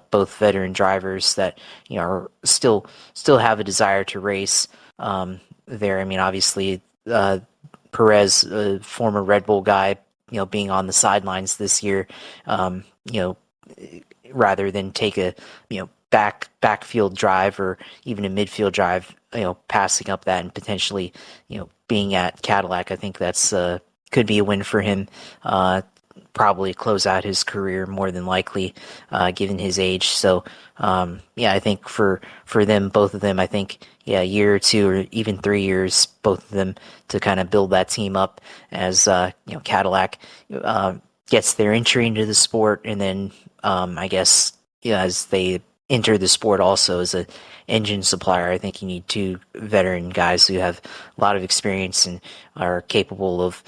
both veteran drivers that are still have a desire to race there. I mean, obviously Perez, a former Red Bull guy, being on the sidelines this year, rather than take a backfield drive or even a midfield drive, passing up that and potentially being at Cadillac. I think that's could be a win for him. Probably close out his career more than likely, given his age. So, I think for them, both of them, I think, a year or two or even 3 years, both of them to kind of build that team up as, Cadillac gets their entry into the sport. And then, I guess, as they enter the sport also as a engine supplier, I think you need two veteran guys who have a lot of experience and are capable of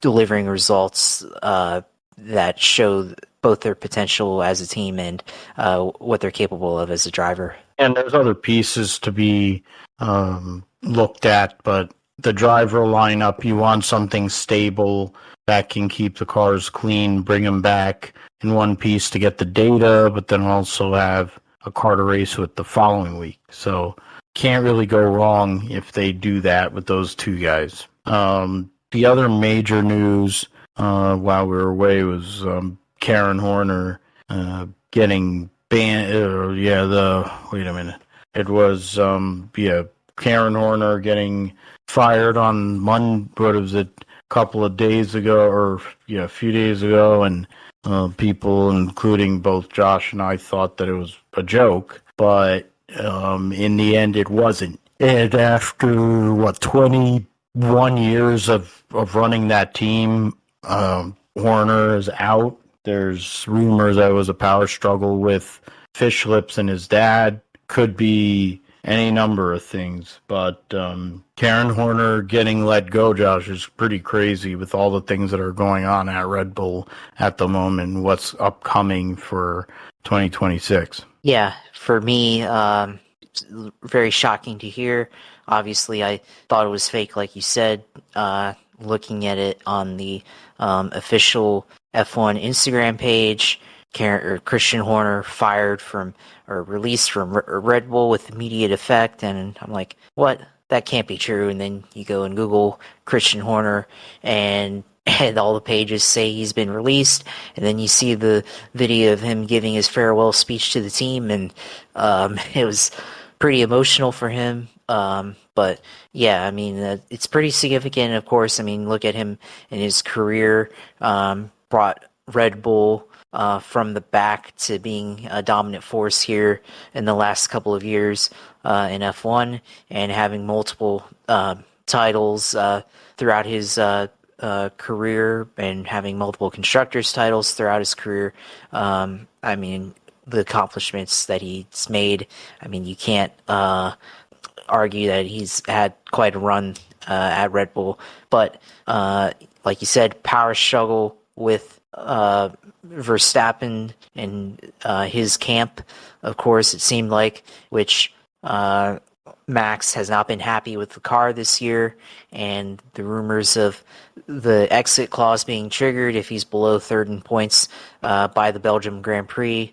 delivering results that show both their potential as a team and what they're capable of as a driver. And there's other pieces to be looked at, but the driver lineup, you want something stable that can keep the cars clean, bring them back in one piece to get the data, but then also have a car to race with the following week. So can't really go wrong if they do that with those two guys. The other major news while we were away was Karen Horner getting banned. Wait a minute. It was Karen Horner getting fired on Monday. What was it? A couple of days ago, or a few days ago, and people, including both Josh and I, thought that it was a joke, but in the end, it wasn't. And after 21 years of running that team, Horner is out. There's rumors that it was a power struggle with fish lips and his dad. Could be any number of things, but Karen Horner getting let go, Josh, is pretty crazy with all the things that are going on at Red Bull at the moment. What's upcoming for 2026? Yeah, for me, it's very shocking to hear. obviously I thought it was fake, like you said. Looking at it on the official F1 Instagram page, Christian Horner fired from or released from Red Bull with immediate effect, and I'm like, what? That can't be true. And then you go and Google Christian Horner, and all the pages say he's been released, and then you see the video of him giving his farewell speech to the team, and it was pretty emotional for him. But yeah, I mean, it's pretty significant, of course. I mean, look at him in his career, brought Red Bull from the back to being a dominant force here in the last couple of years in F1, and having multiple titles throughout his career, and having multiple constructors titles throughout his career. I mean, the accomplishments that he's made, I mean, you can't argue that he's had quite a run at Red Bull. But like you said, power struggle with Verstappen and his camp, of course, it seemed like, which Max has not been happy with the car this year, and the rumors of the exit clause being triggered if he's below third in points by the Belgium Grand Prix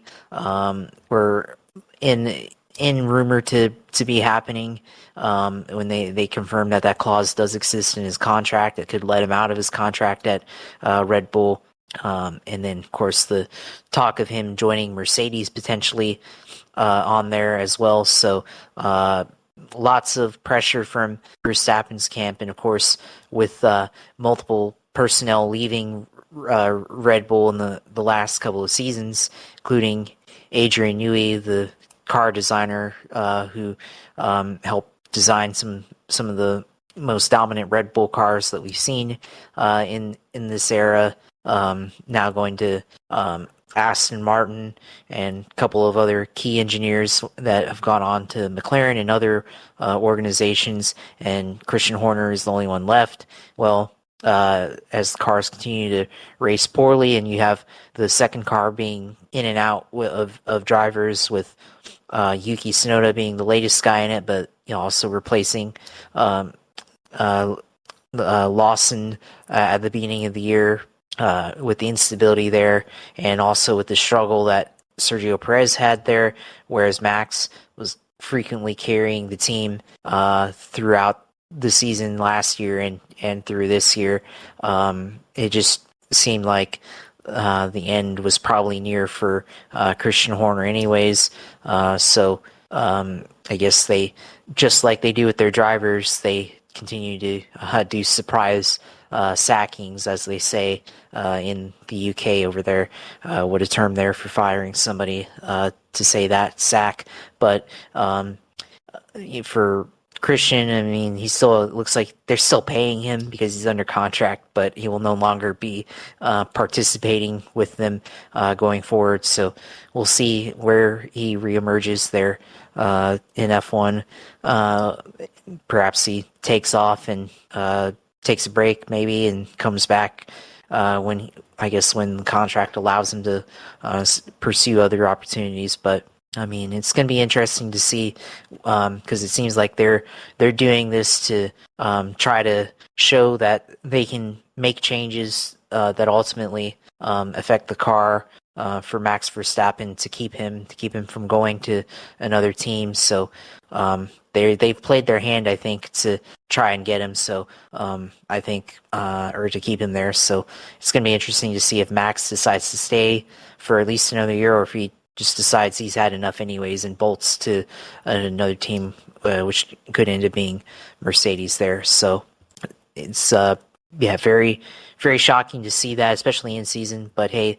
were in rumor to be happening when they confirmed that clause does exist in his contract that could let him out of his contract at Red Bull. And then, of course, the talk of him joining Mercedes potentially on there as well. So lots of pressure from Verstappen's camp. And, of course, with multiple personnel leaving Red Bull in the last couple of seasons, including Adrian Newey, the car designer who helped design some of the most dominant Red Bull cars that we've seen in this era. Now going to Aston Martin, and a couple of other key engineers that have gone on to McLaren and other organizations, and Christian Horner is the only one left. Well, as the cars continue to race poorly, and you have the second car being in and out of drivers, with Yuki Tsunoda being the latest guy in it, but also replacing Lawson at the beginning of the year. With the instability there, and also with the struggle that Sergio Perez had there, whereas Max was frequently carrying the team throughout the season last year and through this year. It just seemed like the end was probably near for Christian Horner anyways. So I guess they, just like they do with their drivers, they continue to do surprise sackings, as they say in the UK over there. What a term there for firing somebody to say that, sack. But for Christian, I mean, he still looks like they're still paying him because he's under contract, but he will no longer be participating with them going forward. So we'll see where he reemerges there in F1. Perhaps he takes off and takes a break maybe, and comes back when the contract allows him to pursue other opportunities. But I mean, it's going to be interesting to see because it seems like they're doing this to try to show that they can make changes that ultimately affect the car for Max Verstappen to keep him from going to another team. So they've played their hand, I think, to try and get him. So I think or to keep him there. So it's going to be interesting to see if Max decides to stay for at least another year, or if he just decides he's had enough anyways and bolts to another team, which could end up being Mercedes there. So it's very, very shocking to see that, especially in season. But hey,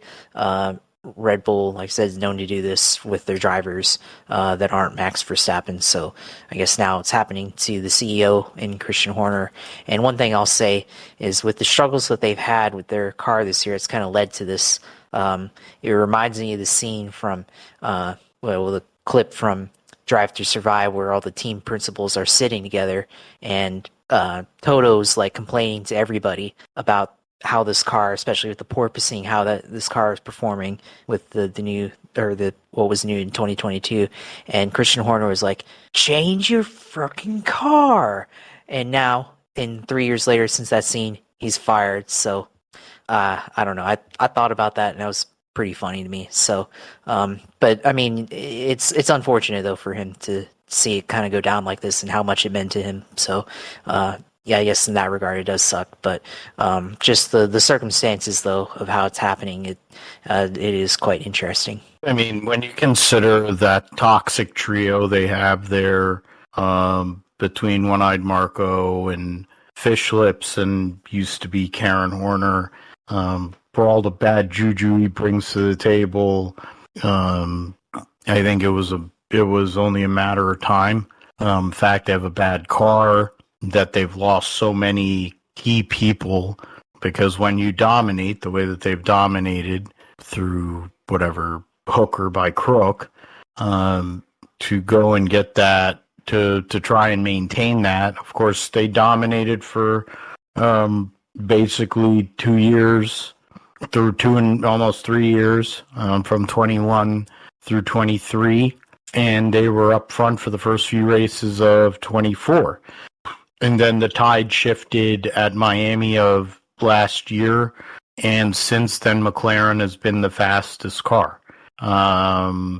Red Bull, like I said, is known to do this with their drivers that aren't Max Verstappen. So I guess now it's happening to the CEO in Christian Horner. And one thing I'll say is, with the struggles that they've had with their car this year, it's kind of led to this. It reminds me of the scene from the clip from Drive to Survive, where all the team principals are sitting together, and Toto's like complaining to everybody about how this car, especially with the porpoising, how this car is performing with the new, or the what was new in 2022. And Christian Horner was like, change your fucking car. And now, in 3 years later since that scene, he's fired. So I don't know. I thought about that, and that was pretty funny to me. So, but I mean, it's unfortunate though for him to see it kind of go down like this and how much it meant to him. So, yeah, I guess in that regard it does suck. But just the circumstances though of how it's happening, it is quite interesting. I mean, when you consider that toxic trio they have there, between One-Eyed Marco and Fish Lips and used to be Karen Horner, for all the bad juju he brings to the table, I think it was only a matter of time. In fact, they have a bad car, that they've lost so many key people, because when you dominate the way that they've dominated through whatever hook or by crook, to go and get that, to try and maintain that. Of course, they dominated for basically 2 years, through 2 and almost 3 years, from 21 through 23, and they were up front for the first few races of 24. And then the tide shifted at Miami of last year, and since then McLaren has been the fastest car.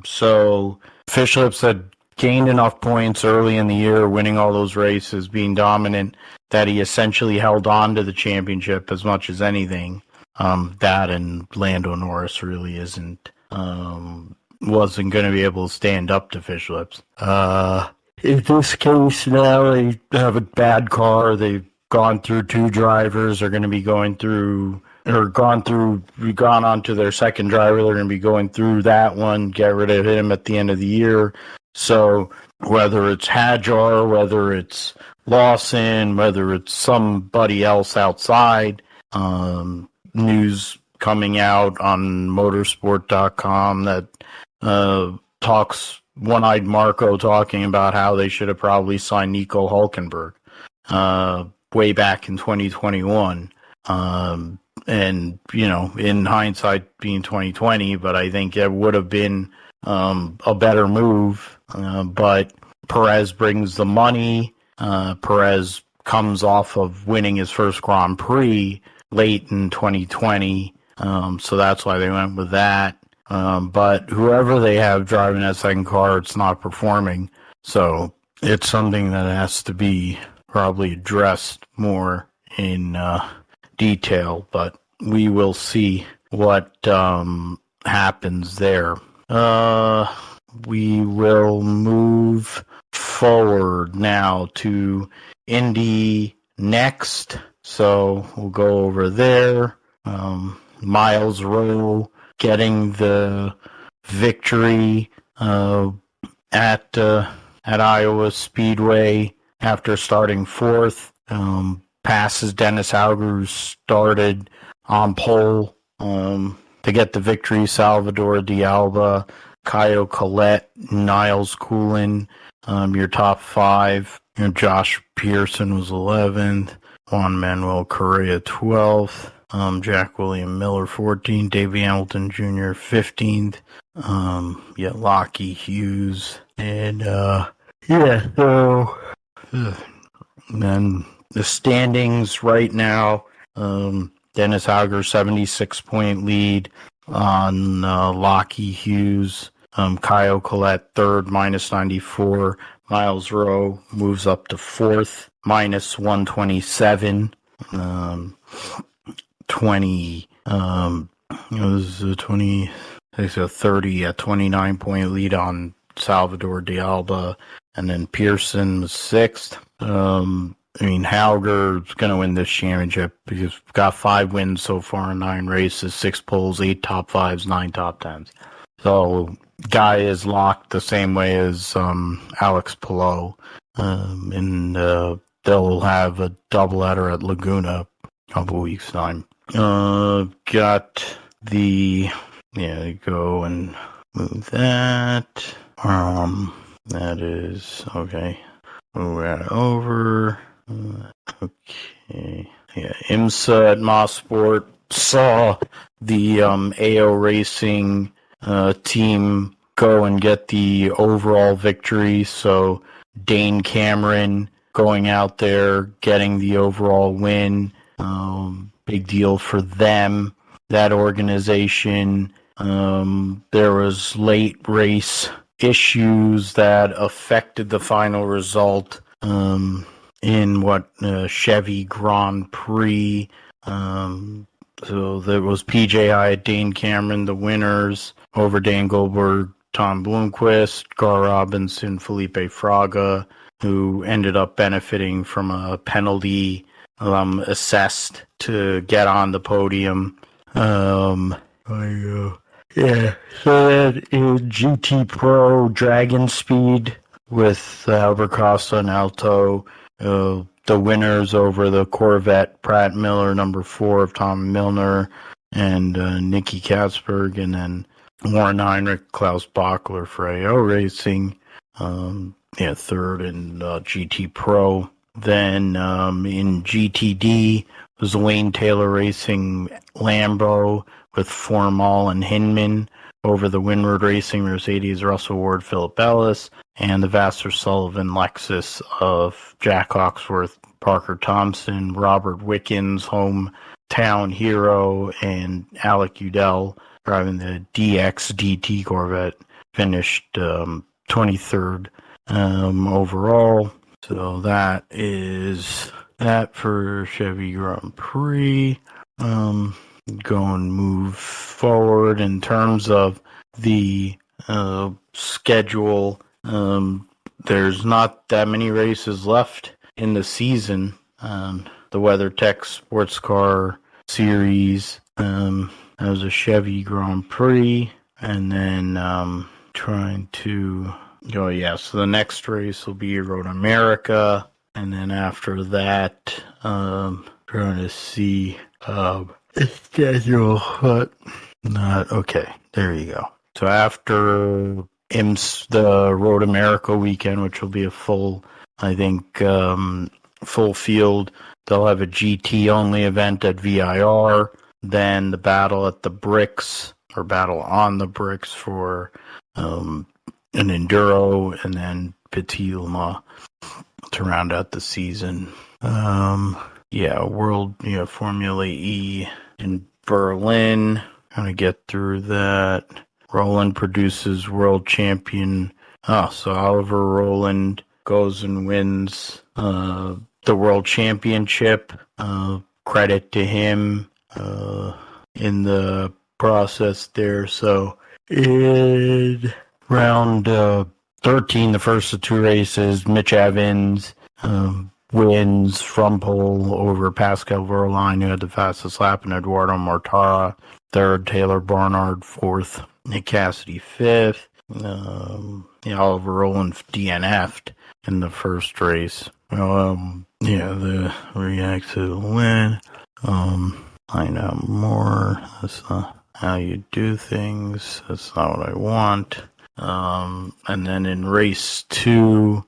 So Fish Lips had gained enough points early in the year, winning all those races, being dominant, that he essentially held on to the championship as much as anything. That and Lando Norris really wasn't going to be able to stand up to Fish Lips. In this case, now they have a bad car. They've gone through 2 drivers. They're going to be going through, or gone on to their second driver. They're going to be going through that one, get rid of him at the end of the year. So whether it's Hadjar, whether it's Lawson, whether it's somebody else outside, news coming out on motorsport.com that talks One-Eyed Marco talking about how they should have probably signed Nico Hulkenberg way back in 2021. And, you know, in hindsight being 2020, but I think it would have been a better move. But Perez brings the money. Perez comes off of winning his first Grand Prix late in 2020. So that's why they went with that. But whoever they have driving that second car, it's not performing. So it's something that has to be probably addressed more in detail. But we will see what happens there. We will move forward now to Indy NXT. So we'll go over there. Miles Rowe getting the victory at Iowa Speedway after starting 4th. Passes Dennis Auger, who started on pole to get the victory. Salvador D'Alba, Caio Collet, Niles Coulin, your top 5. Josh Pearson was 11th. Juan Manuel Correa 12th. Jack William Miller 14th. Davey Hamilton Jr. 15th. Lockie Hughes. And so then the standings right now, Dennis Auger 76-point lead on Lockie Hughes. Caio Collet 3rd, minus 94. Miles Rowe moves up to 4th, minus 127. 20, it was a 20, I think so 30, a 29-point lead on Salvador D'Alba, and then Pearson was 6th. Hauger's going to win this championship because we've got 5 wins so far in 9 races, 6 poles, 8 top 5s, 9 top 10s. So, guy is locked the same way as Alex Palou, and they'll have a doubleheader at Laguna a couple weeks' time. Got the, go and move that. That is, okay. Move that over. Okay. IMSA at Mosport saw the AO Racing team go and get the overall victory. So Dane Cameron going out there, getting the overall win. Big deal for them. That organization. There was late race issues that affected the final result in what Chevy Grand Prix. So there was PJI at Dane Cameron, the winners, over Dan Goldberg, Tom Bloomquist, Gar Robinson, Felipe Fraga, who ended up benefiting from a penalty assessed to get on the podium. Yeah, so that is GT Pro Dragon Speed with Albert Costa and Alto. The winners over the Corvette Pratt Miller, number 4 of Tom Milner, and Nicky Katzberg, and then Warren Heinrich, Klaus Bachler for AO Racing. Third in GT Pro. Then in GTD was Wayne Taylor Racing Lambo with Formal and Hinman over the Windward Racing Mercedes Russell Ward Philip Ellis, and the Vassar Sullivan Lexus of Jack Hawksworth, Parker Thompson, Robert Wickens, hometown hero, and Alec Udell driving the DX-DT Corvette, finished 23rd overall. So that is that for Chevy Grand Prix. Go and move forward in terms of the schedule. There's not that many races left in the season. The WeatherTech Sports Car Series has a Chevy Grand Prix, and then trying to so the next race will be Road America, and then after that, trying to see schedule, but not okay. There you go. So after the Road America weekend, which will be a full, I think, full field, they'll have a GT only event at VIR. Then the battle at the bricks, or battle on the bricks for an enduro, and then Petit Le Mans to round out the season. Formula E in Berlin. Gonna get through that. Roland produces world champion. So Oliver Roland goes and wins the world championship. Credit to him in the process there. So in round 13, the first of 2 races, Mitch Evans wins from pole over Pascal Wehrlein, who had the fastest lap, and Eduardo Mortara third, Taylor Barnard fourth, Nick Cassidy fifth. Oliver Rowland DNF'd in the first race. The react to the win. Find out more. That's not how you do things. That's not what I want. And then in race 2,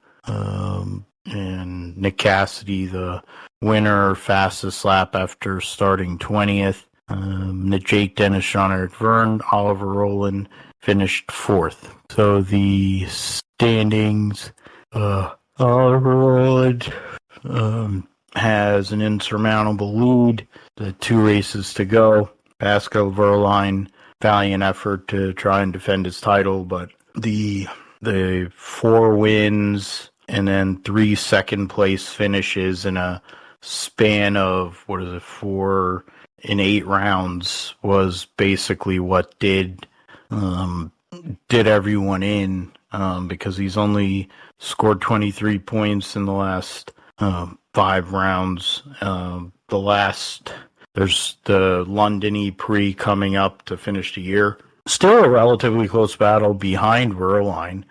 and Nick Cassidy, the winner, fastest lap after starting 20th. Jake Dennis, Sean Eric Verne, Oliver Rowland finished 4th. So the standings, Oliver Rowland has an insurmountable lead. The 2 races to go. Pascal Wehrlein, valiant effort to try and defend his title, but the 4 wins and then 3 second place finishes in a span of 4 in 8 rounds was basically what did everyone in, because he's only scored 23 points in the last 5 rounds. There's the London E-Prix coming up to finish the year. Still a relatively close battle behind Wehrlein.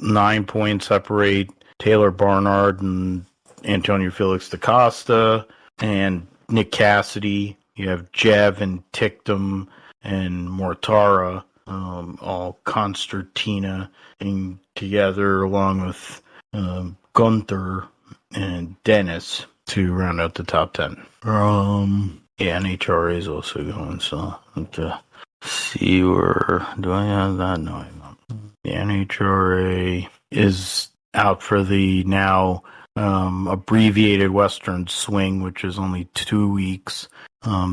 9 points separate Taylor Barnard and Antonio Felix da Costa and Nick Cassidy. You have Jev and Tictum and Mortara, all concertina together, along with Gunther and Dennis. to round out the top 10. NHRA is also going, so let's see where, do I have that? No, I don't. The NHRA is out for the now abbreviated Western Swing, which is only 2 weeks.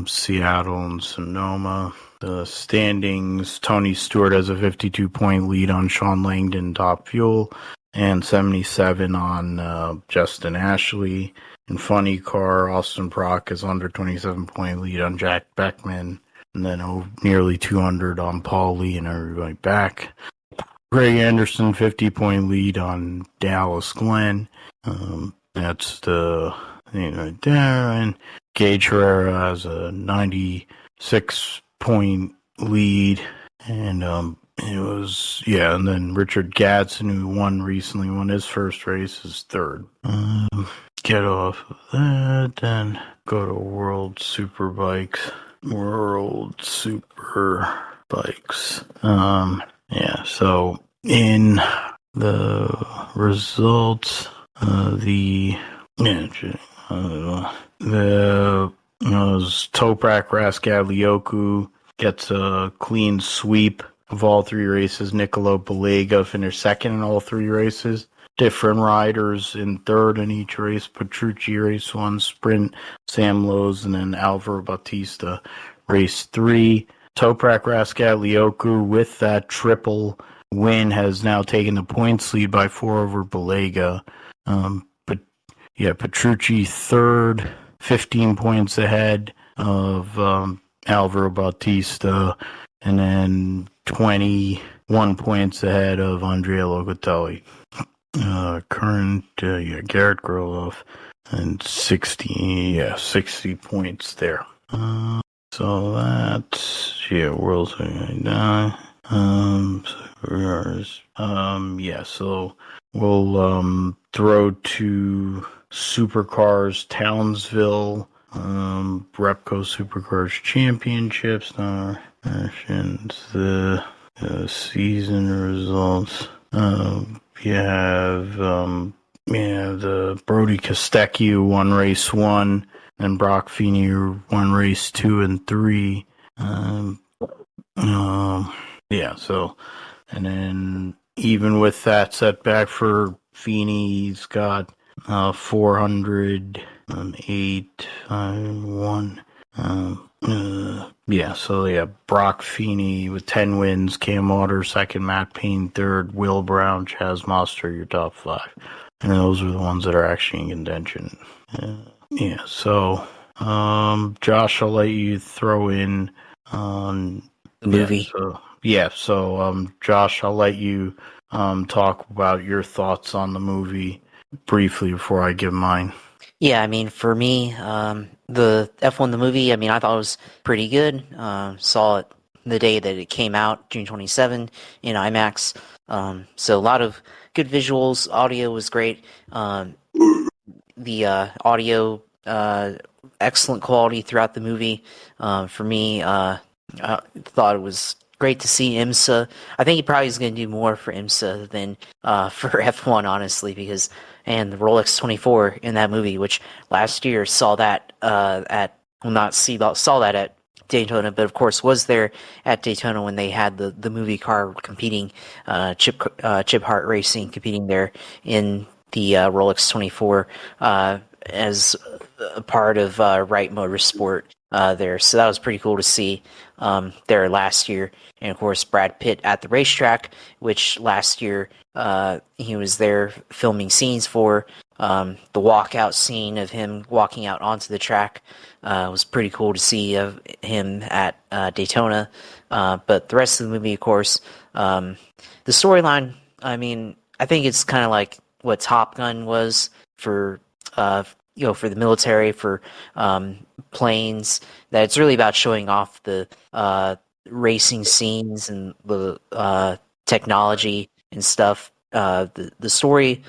Seattle and Sonoma. The standings, Tony Stewart has a 52-point lead on Sean Langdon, Top Fuel, and 77 on Justin Ashley. In Funny Car, Austin Prock is under 27-point lead on Jack Beckman, and then nearly 200 on Paul Lee and everybody back. Greg Anderson, 50-point lead on Dallas Glenn. That's the thing right there. And Gage Herrera has a 96-point lead. And and then Richard Gadsden, who recently won his first race, is third. Get off of that, then go to World Superbikes. So in the results, Toprak Raskadlioku gets a clean sweep of all 3 races. Nicolo Balega finished second in all 3 races. Different riders in third in each race. Petrucci race 1, sprint, Sam Lowe's, and then Alvaro Bautista race 3. Toprak Raskadlioku, with that triple win, has now taken the points lead by 4 over Balega. Petrucci third, 15 points ahead of Alvaro Bautista, and then 21 points ahead of Andrea Locatelli. Garrett Gerloff, and 60 points there. So that's, World so we'll throw to Supercars Townsville, Repco Supercars Championships, the season results. You have the Brody Kostecki won race 1, and Brock Feeney won race 2 and 3. And then even with that setback for Feeney, he's got 408, 1. Brock Feeney with 10 wins, Cam Otter second, Matt Payne third, Will Brown, Chaz Monster, your top 5. And those are the ones that are actually in contention. Josh, I'll let you throw in on the movie. Josh, I'll let you talk about your thoughts on the movie briefly before I give mine. Yeah, I mean, for me, the F1 the movie, I mean, I thought it was pretty good. Saw it the day that it came out, June 27, in IMAX. So a lot of good visuals. Audio was great. The audio, excellent quality throughout the movie. For me, I thought it was great to see IMSA. I think he probably is going to do more for IMSA than for F1, honestly, because and the Rolex 24 in that movie, which last year saw that saw that at Daytona, but of course was there at Daytona when they had the movie car competing, Chip Hart Racing competing there in the Rolex 24 as a part of Wright Motorsport there. So that was pretty cool to see there last year. And of course, Brad Pitt at the racetrack, which last year he was there filming scenes for. The walkout scene of him walking out onto the track was pretty cool to see of him at Daytona. But the rest of the movie, of course, the storyline, I mean, I think it's kind of like what Top Gun was for for the military, for planes, that it's really about showing off the racing scenes and the technology and stuff. The story,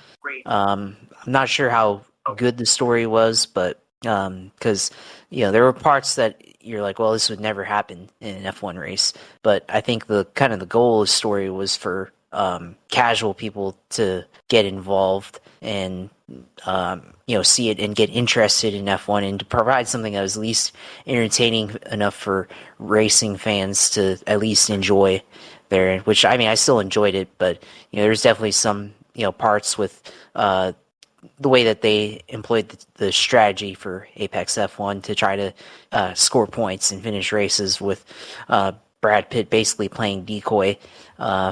I'm not sure how good the story was, but because there were parts that you're like, well, this would never happen in an F1 race. But I think the goal of the story was for casual people to get involved and see it and get interested in F1 and to provide something that was at least entertaining enough for racing fans to at least enjoy there. Which I still enjoyed it, but there's definitely some parts with the way that they employed the strategy for Apex F1 to try to score points and finish races with Brad Pitt basically playing decoy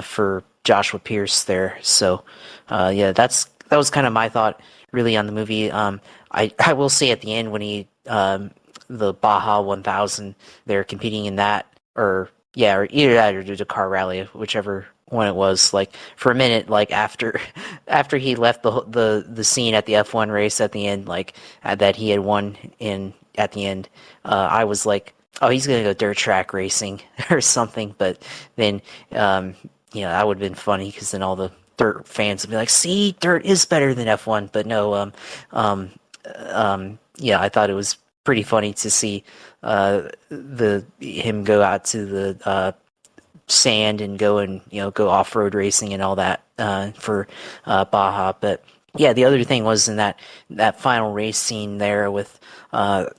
for Joshua Pierce there. So that was kind of my thought really on the movie. I will say at the end when the Baja 1000, they're competing in that, or either that or the Dakar Rally, whichever one it was. Like for a minute, like after he left the scene at the F1 race at the end, like that he had won at the end, I was like, oh, he's gonna go dirt track racing or something. But then that would have been funny because then all the dirt fans would be like, see, dirt is better than F1. But no, I thought it was pretty funny to see him go out to the sand and go off-road racing and all that for Baja. But yeah, the other thing was in that final race scene there with the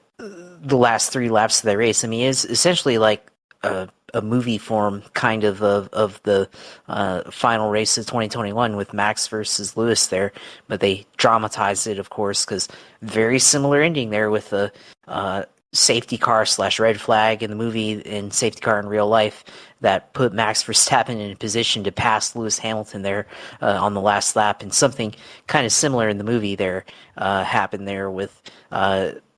last 3 laps of the race. It's essentially like a movie form kind of the final race of 2021 with Max versus Lewis there, but they dramatized it, of course, because very similar ending there with the safety car / red flag in the movie and safety car in real life that put Max Verstappen in a position to pass Lewis Hamilton there on the last lap, and something kind of similar in the movie there happened there with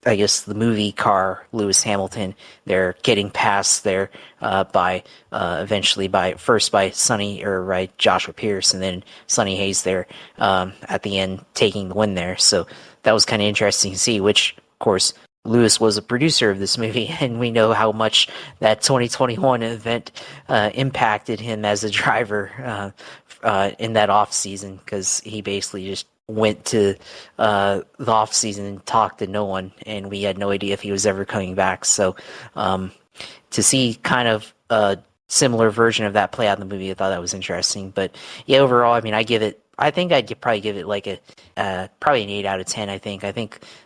I guess the movie car Lewis Hamilton. They're getting passed there eventually by Sonny or by Joshua Pierce, and then Sonny Hayes there at the end taking the win there. So that was kind of interesting to see, which of course Lewis was a producer of this movie, and we know how much that 2021 event impacted him as a driver in that off season, because he basically just went to the off season and talked to no one, and we had no idea if he was ever coming back. So to see kind of a similar version of that play out in the movie, I thought that was interesting. But yeah, overall, I think I'd probably give it like probably an 8 out of 10. I think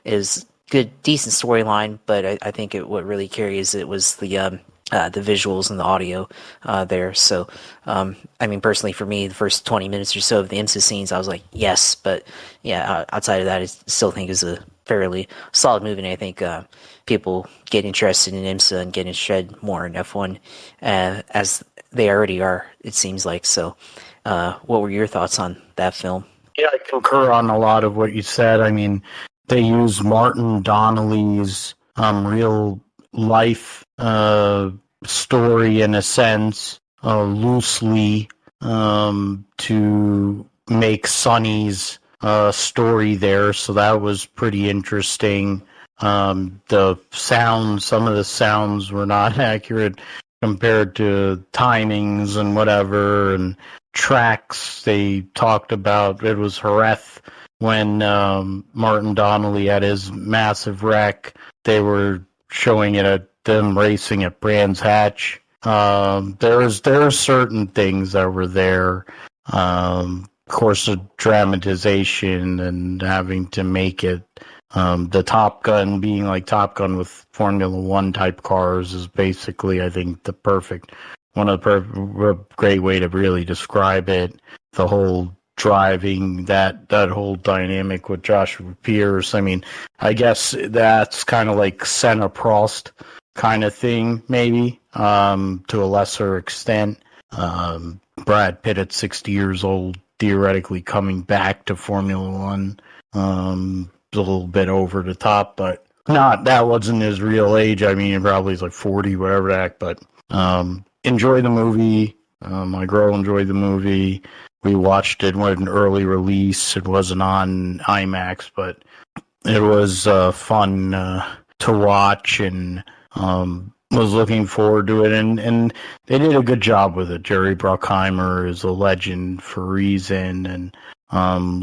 it was good, decent storyline, but I think what really carries it was the visuals and the audio there. So, personally for me, the first 20 minutes or so of the IMSA scenes, I was like, yes. But yeah, outside of that, I still think is a fairly solid movie. And I think people get interested in IMSA and get interested more in F1 as they already are, it seems like. So, what were your thoughts on that film? Yeah, I concur on a lot of what you said. They use Martin Donnelly's real life story in a sense loosely to make Sonny's story there, so that was pretty interesting. Some of the sounds were not accurate compared to timings and whatever, and tracks they talked about. It was Jerez when Martin Donnelly had his massive wreck. They were showing it at them racing at Brands Hatch. There are certain things that were there. Of course, the dramatization and having to make it. The Top Gun being like Top Gun with Formula One type cars is basically, I think, great way to really describe it. The whole driving, that whole dynamic with Joshua Pierce. I guess that's kind of like Senna Prost kind of thing, maybe, to a lesser extent. Brad Pitt at 60 years old, theoretically coming back to Formula One, a little bit over the top, but that wasn't his real age. He probably is like 40, whatever the heck, but enjoy the movie. My girl enjoyed the movie. We watched it with an early release. It wasn't on IMAX, but it was fun to watch, and was looking forward to it. And they did a good job with it. Jerry Bruckheimer is a legend for a reason, and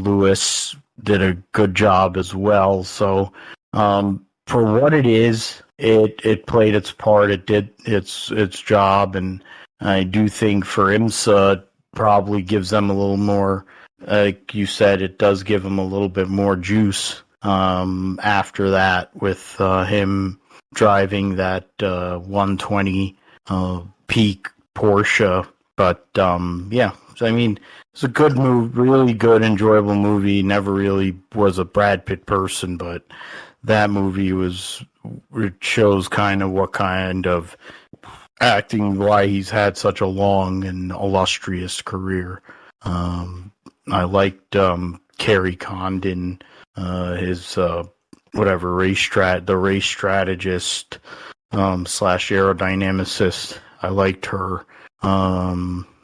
Lewis did a good job as well. So for what it is, it played its part. It did its job, and I do think for IMSA probably gives them a little more, like you said, it does give them a little bit more juice after that with him driving that 120 peak Porsche. But yeah, so, I mean, it's a good movie, really good, enjoyable movie. Never really was a Brad Pitt person, but that movie it shows kind of what kind of acting, why he's had such a long and illustrious career. I liked Kerry Condon, his whatever the race strategist slash aerodynamicist. I liked her.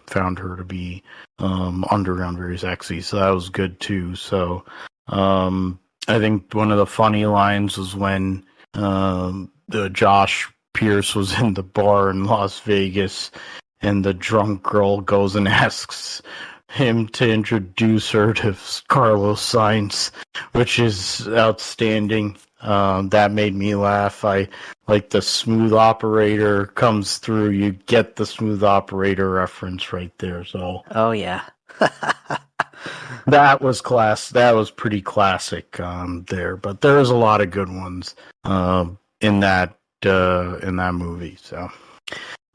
Found her to be underground very sexy, so that was good too. So I think one of the funny lines was when the Josh Pierce was in the bar in Las Vegas, and the drunk girl goes and asks him to introduce her to Carlos Sainz, which is outstanding. That made me laugh. I like the smooth operator comes through. You get the smooth operator reference right there. So, oh yeah, that was That was pretty classic there. But there's a lot of good ones in that movie. So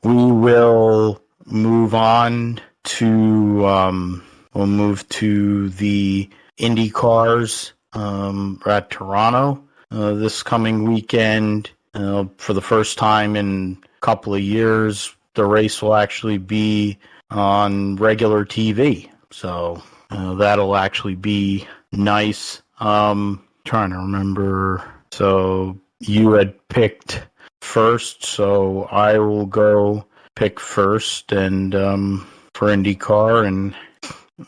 we will move on to the IndyCars at Toronto this coming weekend. For the first time in a couple of years, the race will actually be on regular TV. So that'll actually be nice. Trying to remember. So you had picked first, so I will go pick first, and for IndyCar, and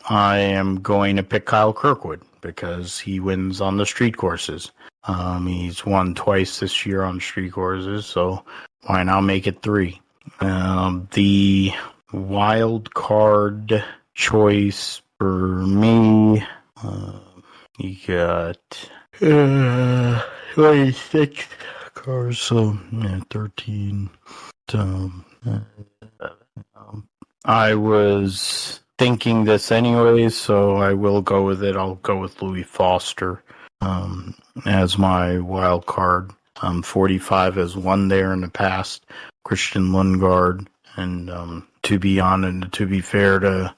I am going to pick Kyle Kirkwood because he wins on the street courses. He's won twice this year on street courses, so why not make it 3? The wild card choice for me, you got 26 cars, so 13. I was thinking this anyways, so I will go with it. I'll go with Louis Foster as my wild card. 45 has won there in the past. Christian Lundgaard, and to be fair to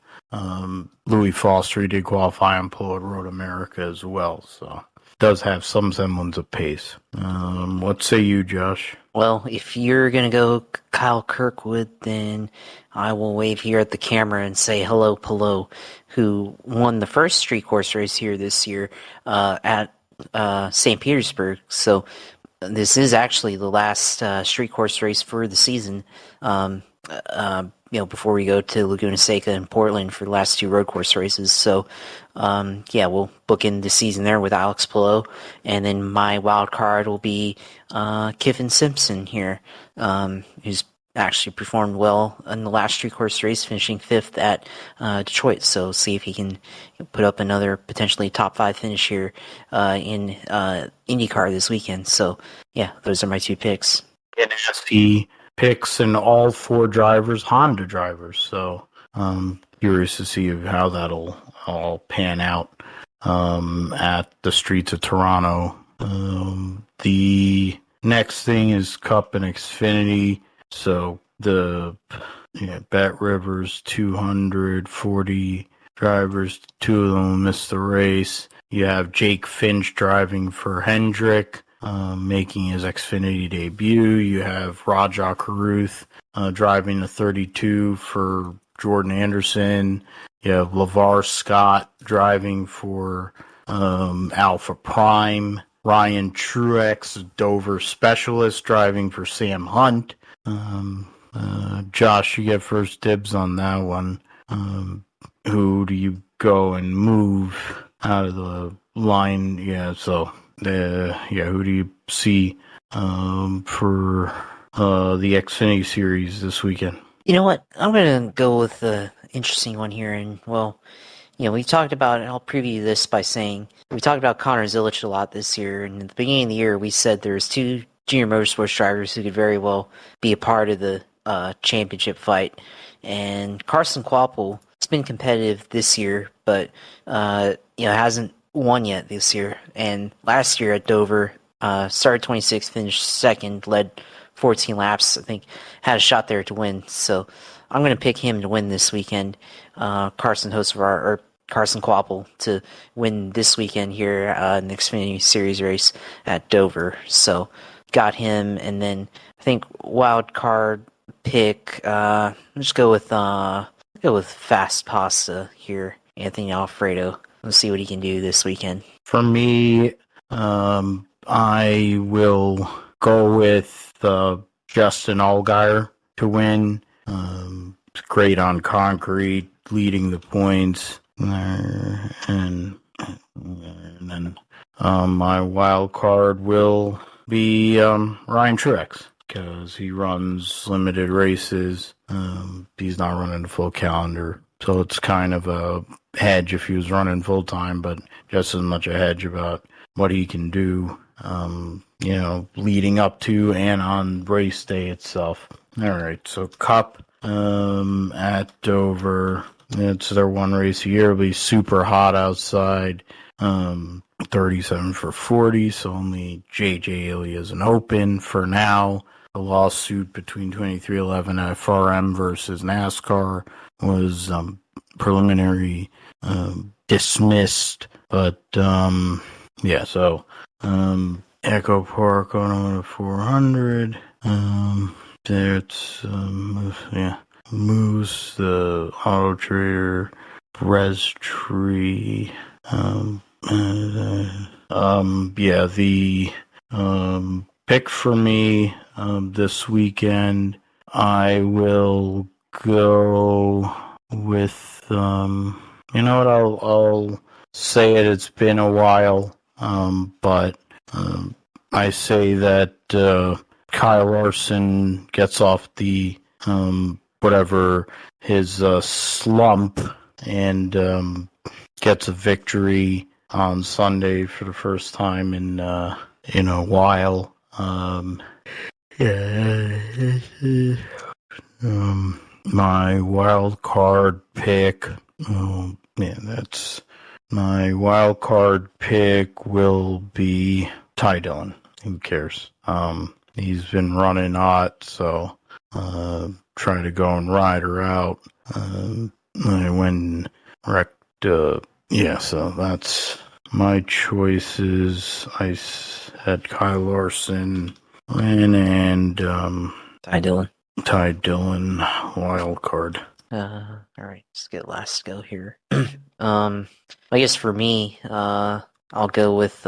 Louis Foster, he did qualify on Polo Road America as well, so does have some semblance of pace. What say you, Josh? Well, if you're going to go Kyle Kirkwood, then I will wave here at the camera and say Hello Palou, who won the first street course race here this year at St. Petersburg. So this is actually the last street course race for the season. Before we go to Laguna Seca and Portland for the last 2 road course races. So, we'll book in the season there with Alex Palou. And then my wild card will be Kiffin Simpson here, who's actually performed well in the last street course race, finishing 5th at Detroit. So see if he can put up another potentially top 5 finish here in IndyCar this weekend. So, yeah, those are my 2 picks. NASCAR picks and all 4 drivers, Honda drivers. So curious to see how that'll all pan out at the streets of Toronto. The next thing is Cup and XFinity. So the Bet Rivers 240 drivers, 2 of them missed the race. You have Jake Finch driving for Hendrick, making his Xfinity debut. You have Rajah Caruth driving the 32 for Jordan Anderson. You have LeVar Scott driving for Alpha Prime. Ryan Truex, Dover specialist, driving for Sam Hunt. Josh, you get first dibs on that one. Who do you go and move out of the line? Yeah, so who do you see for the Xfinity series this weekend? You know what? I'm going to go with the interesting one here. And, we talked about, and I'll preview this by saying, we talked about Connor Zilisch a lot this year. And at the beginning of the year, we said there's 2 junior motorsports drivers who could very well be a part of the championship fight. And Carson Kvapil it's been competitive this year, but hasn't won yet this year. And last year at Dover, started 26th, finished second, led 14 laps. I think had a shot there to win. So I'm going to pick him to win this weekend. Carson Kvapil to win this weekend here in the Xfinity Series race at Dover. So got him, and then I think wild card pick. Let's go with Fast Pasta here, Anthony Alfredo. Let's see what he can do this weekend. For me, I will go with Justin Allgaier to win. Great on concrete, leading the points. And then my wild card will be Ryan Truex, because he runs limited races. He's not running a full calendar, so it's kind of a hedge if he was running full time, but just as much a hedge about what he can do, leading up to and on race day itself. All right, so Cup at Dover. It's their one race a year. It'll be super hot outside. 37 for 40, so only JJ Ilya is an open for now. The lawsuit between 2311 FRM versus NASCAR was preliminary dismissed, but so Echo Park on 400. There's Moose, the Auto Trader, Brez Tree. The pick for me this weekend, I will go with I'll say it. It's been a while, but I say that Kyle Larson gets off the whatever his slump and gets a victory on Sunday for the first time in a while. My wild card pick. That's my wild card pick will be Ty Dillon. Who cares? He's been running hot, so try to go and ride her out. I went wrecked. So that's my choices. I had Kyle Larson and Ty Dillon. Ty Dillon wild card. All right, let's get last go here. I guess for me, I'll go with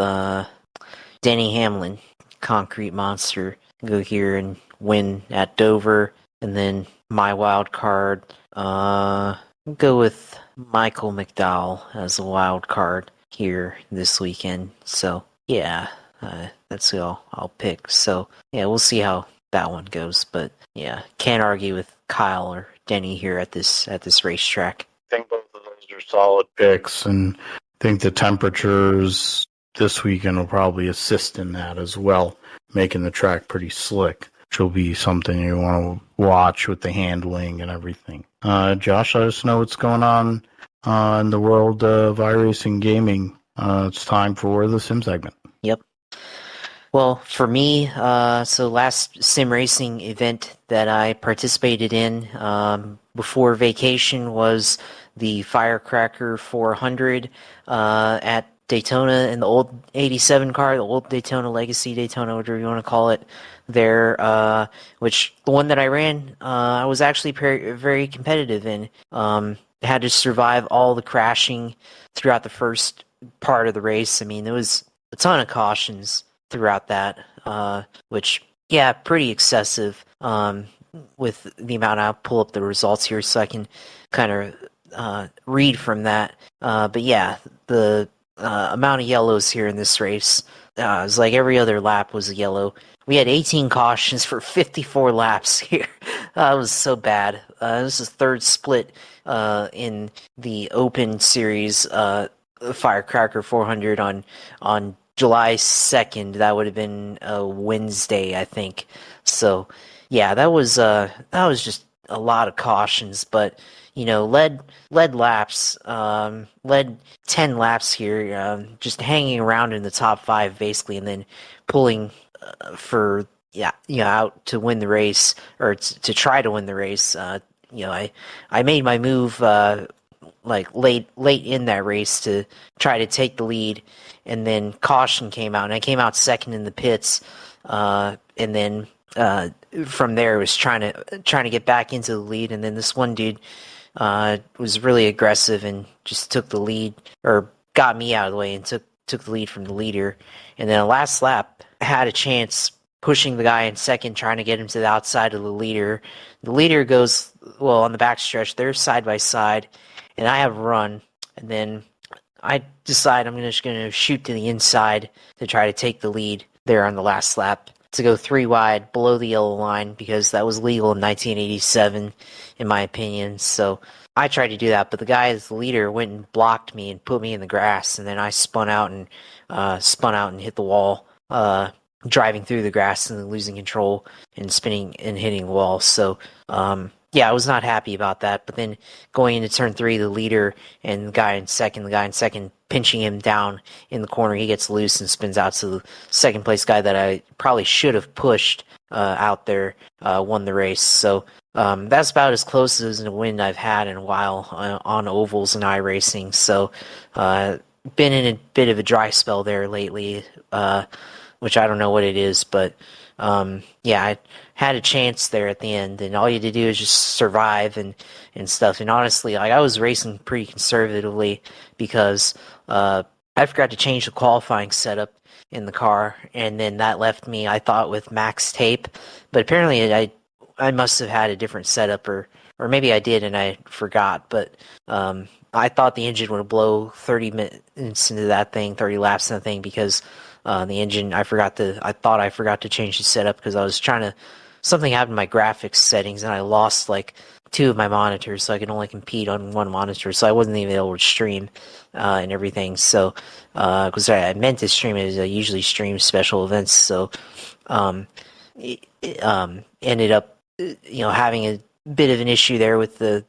Denny Hamlin, Concrete Monster. Go here and win at Dover, and then my wild card. Go with Michael McDowell as a wild card here this weekend. So that's who I'll pick. So we'll see how that one goes. But can't argue with Kyle or Denny here at this racetrack. I think both of those are solid picks, and I think the temperatures this weekend will probably assist in that as well, making the track pretty slick, which will be something you want to watch with the handling and everything. Josh, let us know what's going on in the world of iRacing gaming. It's time for the sim segment. Yep. Well, for me, so last sim racing event that I participated in before vacation was the Firecracker 400 at Daytona in the old 87 car, the old Daytona Legacy Daytona, whatever you want to call it there, which the one that I ran, I was actually very, very competitive in. Had to survive all the crashing throughout the first part of the race. I mean, there was a ton of cautions throughout that, which, pretty excessive with the amount. I'll pull up the results here so I can kind of read from that. But the amount of yellows here in this race, it was like every other lap was a yellow. We had 18 cautions for 54 laps here. It was so bad. This is third split in the Open Series Firecracker 400 on July 2nd. That would have been a Wednesday, I think. So that was just a lot of cautions, but led laps, led 10 laps here, just hanging around in the top 5 basically, and then pulling for out to win the race, or to try to win the race. I made my move like late in that race to try to take the lead, and then caution came out, and I came out second in the pits, and then from there was trying to get back into the lead, and then this one dude was really aggressive and just took the lead, or got me out of the way and took the lead from the leader. And then a last lap, had a chance pushing the guy in second, trying to get him to the outside of the leader. The leader goes, well, on the backstretch, they're side by side, and I have a run, and then I decide I'm just going to shoot to the inside to try to take the lead there on the last lap, to go 3 wide below the yellow line, because that was legal in 1987, in my opinion. So I tried to do that, but the guy as the leader went and blocked me and put me in the grass, and then I spun out and hit the wall, driving through the grass and losing control and spinning and hitting the wall. So I was not happy about that. But then going into turn 3, the leader and the guy in second pinching him down in the corner, he gets loose and spins out to the second place guy that I probably should have pushed out there, won the race. So that's about as close as a win I've had in a while on ovals and iRacing. So been in a bit of a dry spell there lately, which I don't know what it is, but I had a chance there at the end, and all you had to do is just survive and stuff. And honestly, I was racing pretty conservatively, because I forgot to change the qualifying setup in the car, and then that left me, I thought, with max tape. But apparently I must have had a different setup, or maybe I did and I forgot. But I thought the engine would blow 30 minutes into that thing, 30 laps in the thing, because the engine, I thought I forgot to change the setup, because I was something happened to my graphics settings, and I lost like 2 of my monitors, so I could only compete on 1 monitor, so I wasn't even able to stream and everything. So because I meant to stream it, as I usually stream special events, so ended up having a bit of an issue there with the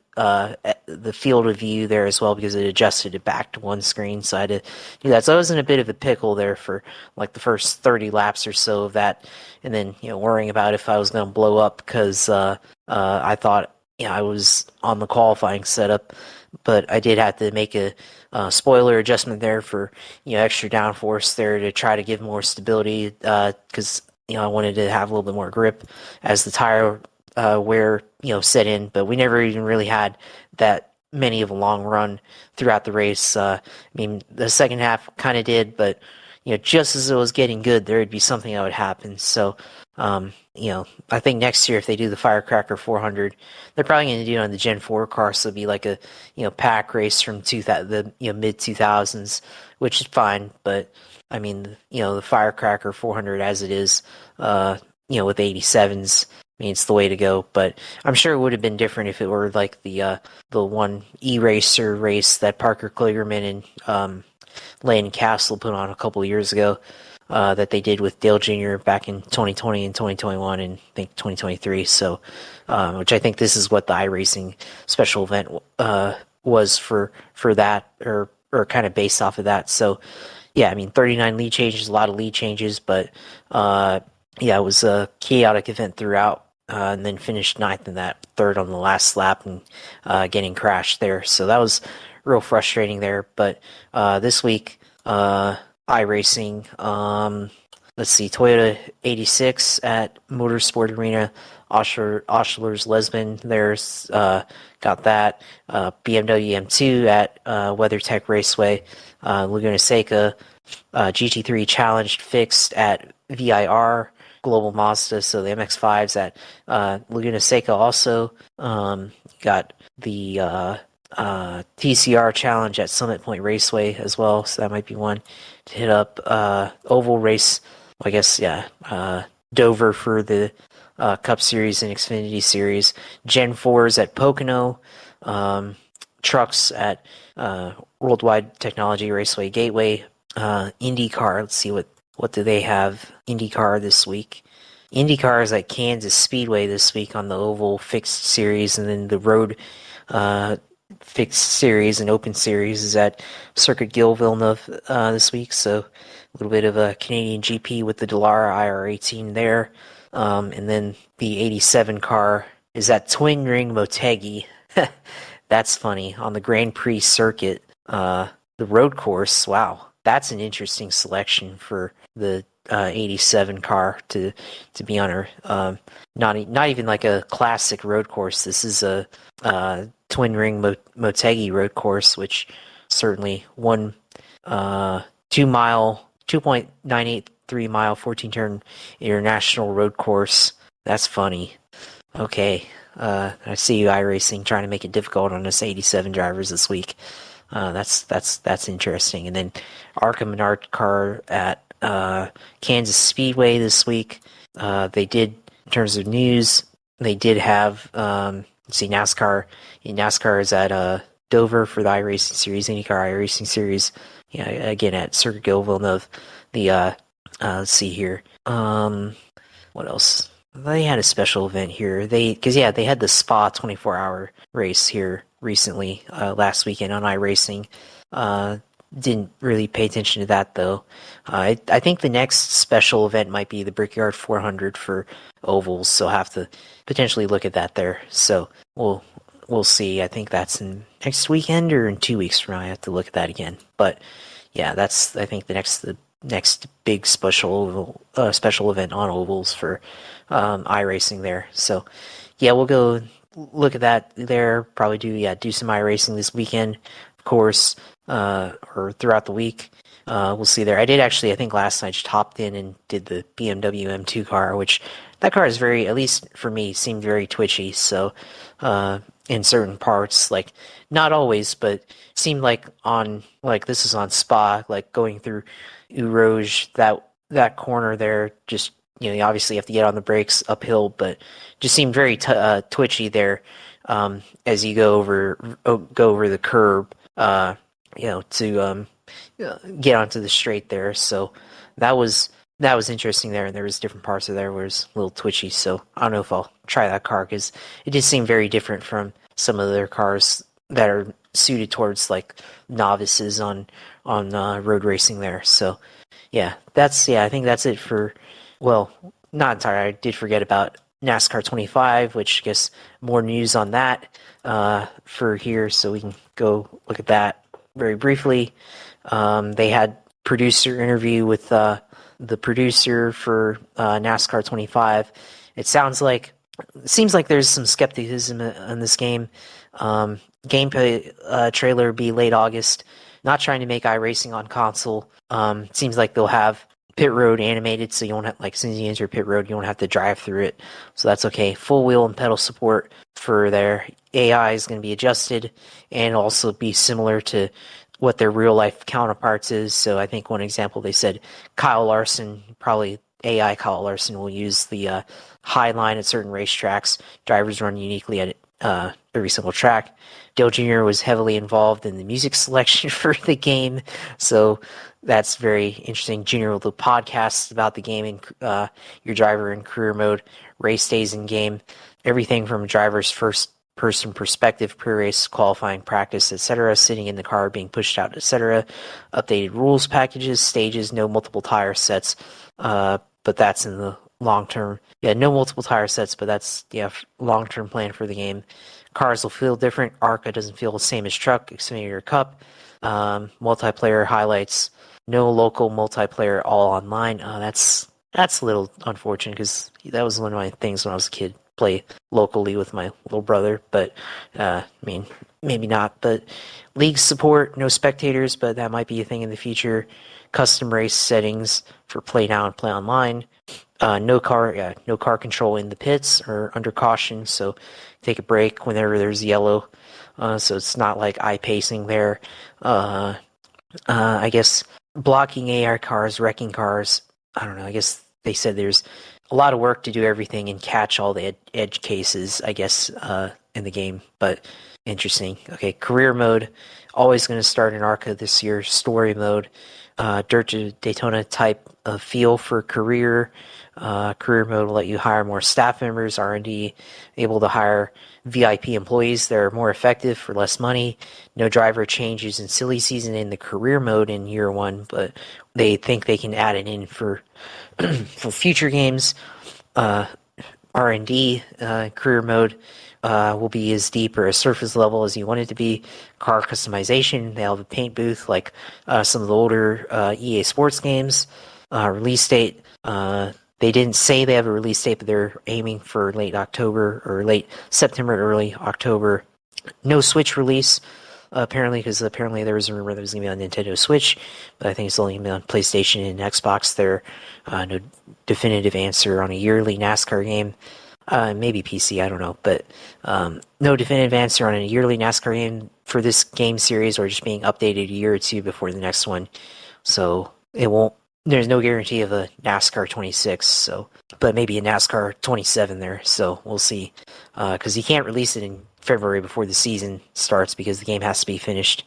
field of view there as well, because it adjusted it back to one screen, so I had to do that. So I was in a bit of a pickle there for like the first 30 laps or so of that, and then worrying about if I was going to blow up, because I thought I was on the qualifying setup, but I did have to make a spoiler adjustment there for extra downforce there to try to give more stability, because I wanted to have a little bit more grip as the tire wear set in. But we never even really had that many of a long run throughout the race. I mean, the second half kind of did, but just as it was getting good, there would be something that would happen. So I think next year, if they do the Firecracker 400, they're probably going to do it on the Gen 4 car, so it'll be like a pack race from the mid 2000s, which is fine. But I mean, the Firecracker 400 as it is, with 87s, I mean, it's the way to go. But I'm sure it would have been different if it were like the one E-Racer race that Parker Kligerman and Landon Castle put on a couple of years ago, that they did with Dale Jr. back in 2020 and 2021 and I think 2023. So, which I think this is what the iRacing special event was for that, or kind of based off of that. So, yeah, I mean, 39 lead changes, a lot of lead changes, but it was a chaotic event throughout. And then finished 9th in that, 3rd on the last lap, and getting crashed there. So that was real frustrating there. But this week, iRacing, let's see, Toyota 86 at Motorsport Arena, Oshlers Lesbian, there's got that. BMW M2 at WeatherTech Raceway, Laguna Seca, GT3 Challenged Fixed at VIR, Global Mazda, so the MX-5s at Laguna Seca also. Got the TCR Challenge at Summit Point Raceway as well, so that might be one to hit up. Oval race, I guess, Dover for the Cup Series and Xfinity Series. Gen 4s at Pocono. Trucks at Worldwide Technology Raceway Gateway. IndyCar, let's see what do they have IndyCar this week. IndyCar is at Kansas Speedway this week on the Oval Fixed Series, and then the Road Fixed Series and Open Series is at Circuit Gil Villeneuve this week. So a little bit of a Canadian GP with the Dallara IR18 there. And then the 87 car is at Twin Ring Motegi. That's funny. On the Grand Prix circuit, the road course. Wow, that's an interesting selection for the 87 car to be on her. Not even like a classic road course. This is a Twin Ring Motegi road course, which certainly 2.983 mile 14 turn international road course. That's funny. Okay. I see you iRacing trying to make it difficult on us 87 drivers this week. That's interesting. And then ARCA Menard car at Kansas Speedway this week. They did, in terms of news, they did have let's see, NASCAR. NASCAR is at Dover for the iRacing Series, IndyCar iRacing Series. Yeah, again at Circuit Gil Villeneuve. The let's see here. What else? They had a special event here. They had the Spa 24-hour race here recently last weekend on iRacing. Didn't really pay attention to that though. I think the next special event might be the Brickyard 400 for ovals, so I'll have to potentially look at that there. So we'll see. I think that's in next weekend or in 2 weeks from now. I have to look at that again. But yeah, that's I think the next big special event on ovals for iRacing there. So yeah, we'll go look at that there. Probably do some iRacing this weekend, of course, or throughout the week. We'll see there. I did actually, I think last night, just hopped in and did the BMW M2 car, which that car is very, at least for me, seemed very twitchy. So in certain parts, like not always, but seemed like this is on Spa, like going through Rouge, that corner there, just you obviously have to get on the brakes uphill, but just seemed very twitchy there as you go over the curb, to get onto the straight there. So that was interesting there, and there was different parts of there where it was a little twitchy. So I don't know if I'll try that car because it just seemed very different from some of their cars that are suited towards like novices on road racing there. So yeah, I think that's it for. Well, not entirely. I did forget about NASCAR 25, which I guess more news on that for here, so we can go look at that very briefly. They had producer interview with the producer for NASCAR 25. It seems like there's some skepticism in this game. Gameplay trailer be late August. Not trying to make iRacing on console. Seems like they'll have pit road animated, so you won't have, like, as soon as you enter pit road, you won't have to drive through it. So that's okay. Full wheel and pedal support for their AI is going to be adjusted and also be similar to what their real life counterparts is. So I think one example they said Kyle Larson, probably AI Kyle Larson, will use the high line at certain racetracks. Drivers run uniquely at every single track. Dale Jr. was heavily involved in the music selection for the game, so that's very interesting. Junior will do podcasts about the game and your driver in career mode, race days in game, everything from a driver's first person perspective, pre-race, qualifying, practice, etc., sitting in the car, being pushed out, etc., updated rules packages, stages, no multiple tire sets, but that's in the long term. Yeah, no multiple tire sets, but that's long term plan for the game. Cars will feel different. ARCA doesn't feel the same as Truck, Xfinity, or Cup. Multiplayer highlights. No local multiplayer, all online. That's a little unfortunate because that was one of my things when I was a kid. Play locally with my little brother, but I mean, maybe not. But league support, no spectators, but that might be a thing in the future. Custom race settings for play now and play online. No car control in the pits or under caution. So take a break whenever there's yellow. So it's not like iPacing there. I guess blocking AR cars, wrecking cars. I don't know. I guess they said there's a lot of work to do everything and catch all the edge cases, I guess, in the game. But interesting. Okay, career mode. Always going to start in ARCA this year. Story mode. Dirt to Daytona type of feel for career. Career mode will let you hire more staff members. R&D able to hire VIP employees that are more effective for less money. No driver changes in silly season in the career mode in year one, but they think they can add it in for for future games. R&D career mode will be as deep or as surface level as you want it to be. Car customization, they'll have a paint booth like some of the older EA Sports games. Release date, they didn't say they have a release date, but they're aiming for late October or late September, early October. No Switch release, apparently, because apparently there was a rumor that it was going to be on Nintendo Switch, but I think it's only going to be on PlayStation and Xbox. There, no definitive answer on a yearly NASCAR game. Maybe PC, I don't know, but no definitive answer on a yearly NASCAR game for this game series, or just being updated a year or two before the next one. So it won't. There's no guarantee of a NASCAR 26, so, but maybe a NASCAR 27 there. So we'll see, because you can't release it in February before the season starts because the game has to be finished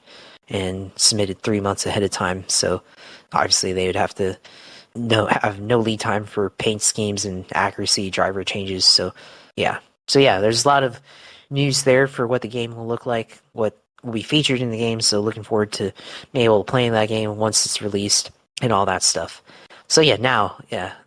and submitted 3 months ahead of time. So obviously they would have to have no lead time for paint schemes and accuracy, driver changes. So yeah, there's a lot of news there for what the game will look like, what will be featured in the game. So looking forward to being able to play in that game once it's released and all that stuff. So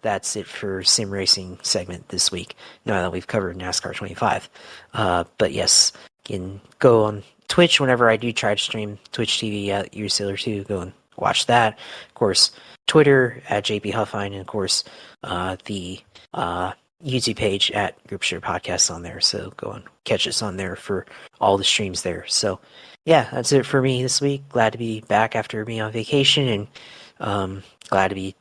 that's it for Sim Racing segment this week, now that we've covered NASCAR 25. But yes, you can go on Twitch whenever I do try to stream Twitch TV at USailor2. Go and watch that. Of course, Twitter at JP Huffine, and of course, the YouTube page at Group Share Podcasts on there. So go and catch us on there for all the streams there. So yeah, that's it for me this week. Glad to be back after being on vacation, and glad to be,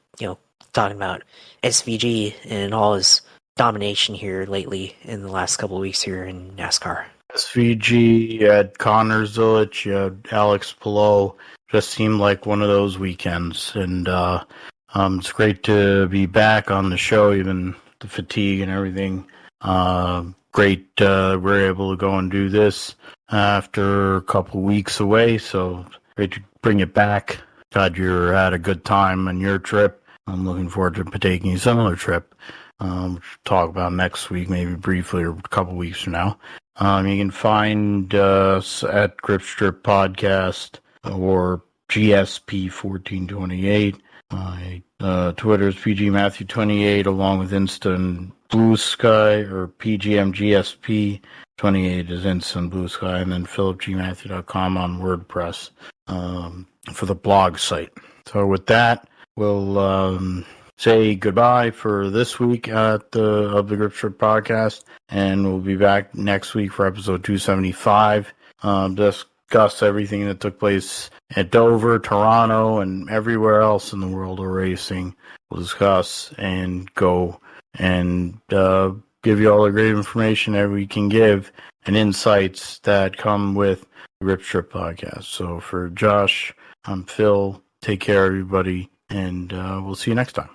talking about SVG and all his domination here lately in the last couple of weeks here in NASCAR. SVG, you had Connor Zilisch, you had Alex Palou. Just seemed like one of those weekends, and it's great to be back on the show, even the fatigue and everything. Great, we're able to go and do this after a couple weeks away, so great to bring it back. Glad you had a good time on your trip. I'm looking forward to taking a similar trip. We'll talk about next week, maybe briefly, or a couple weeks from now. You can find us at Grip Strip Podcast or GSP 1428. Twitter's PG Matthew 28, along with Insta and Blue Sky, or PGMGSP 28 is Insta and Blue Sky, and then philipgmatthew.com on WordPress for the blog site. So with that, we'll say goodbye for this week of the Grip Strip Podcast, and we'll be back next week for episode 275. Discuss everything that took place at Dover, Toronto, and everywhere else in the world of racing. We'll discuss and go and give you all the great information that we can give and insights that come with the Grip Strip Podcast. So for Josh, I'm Phil. Take care, everybody, and we'll see you next time.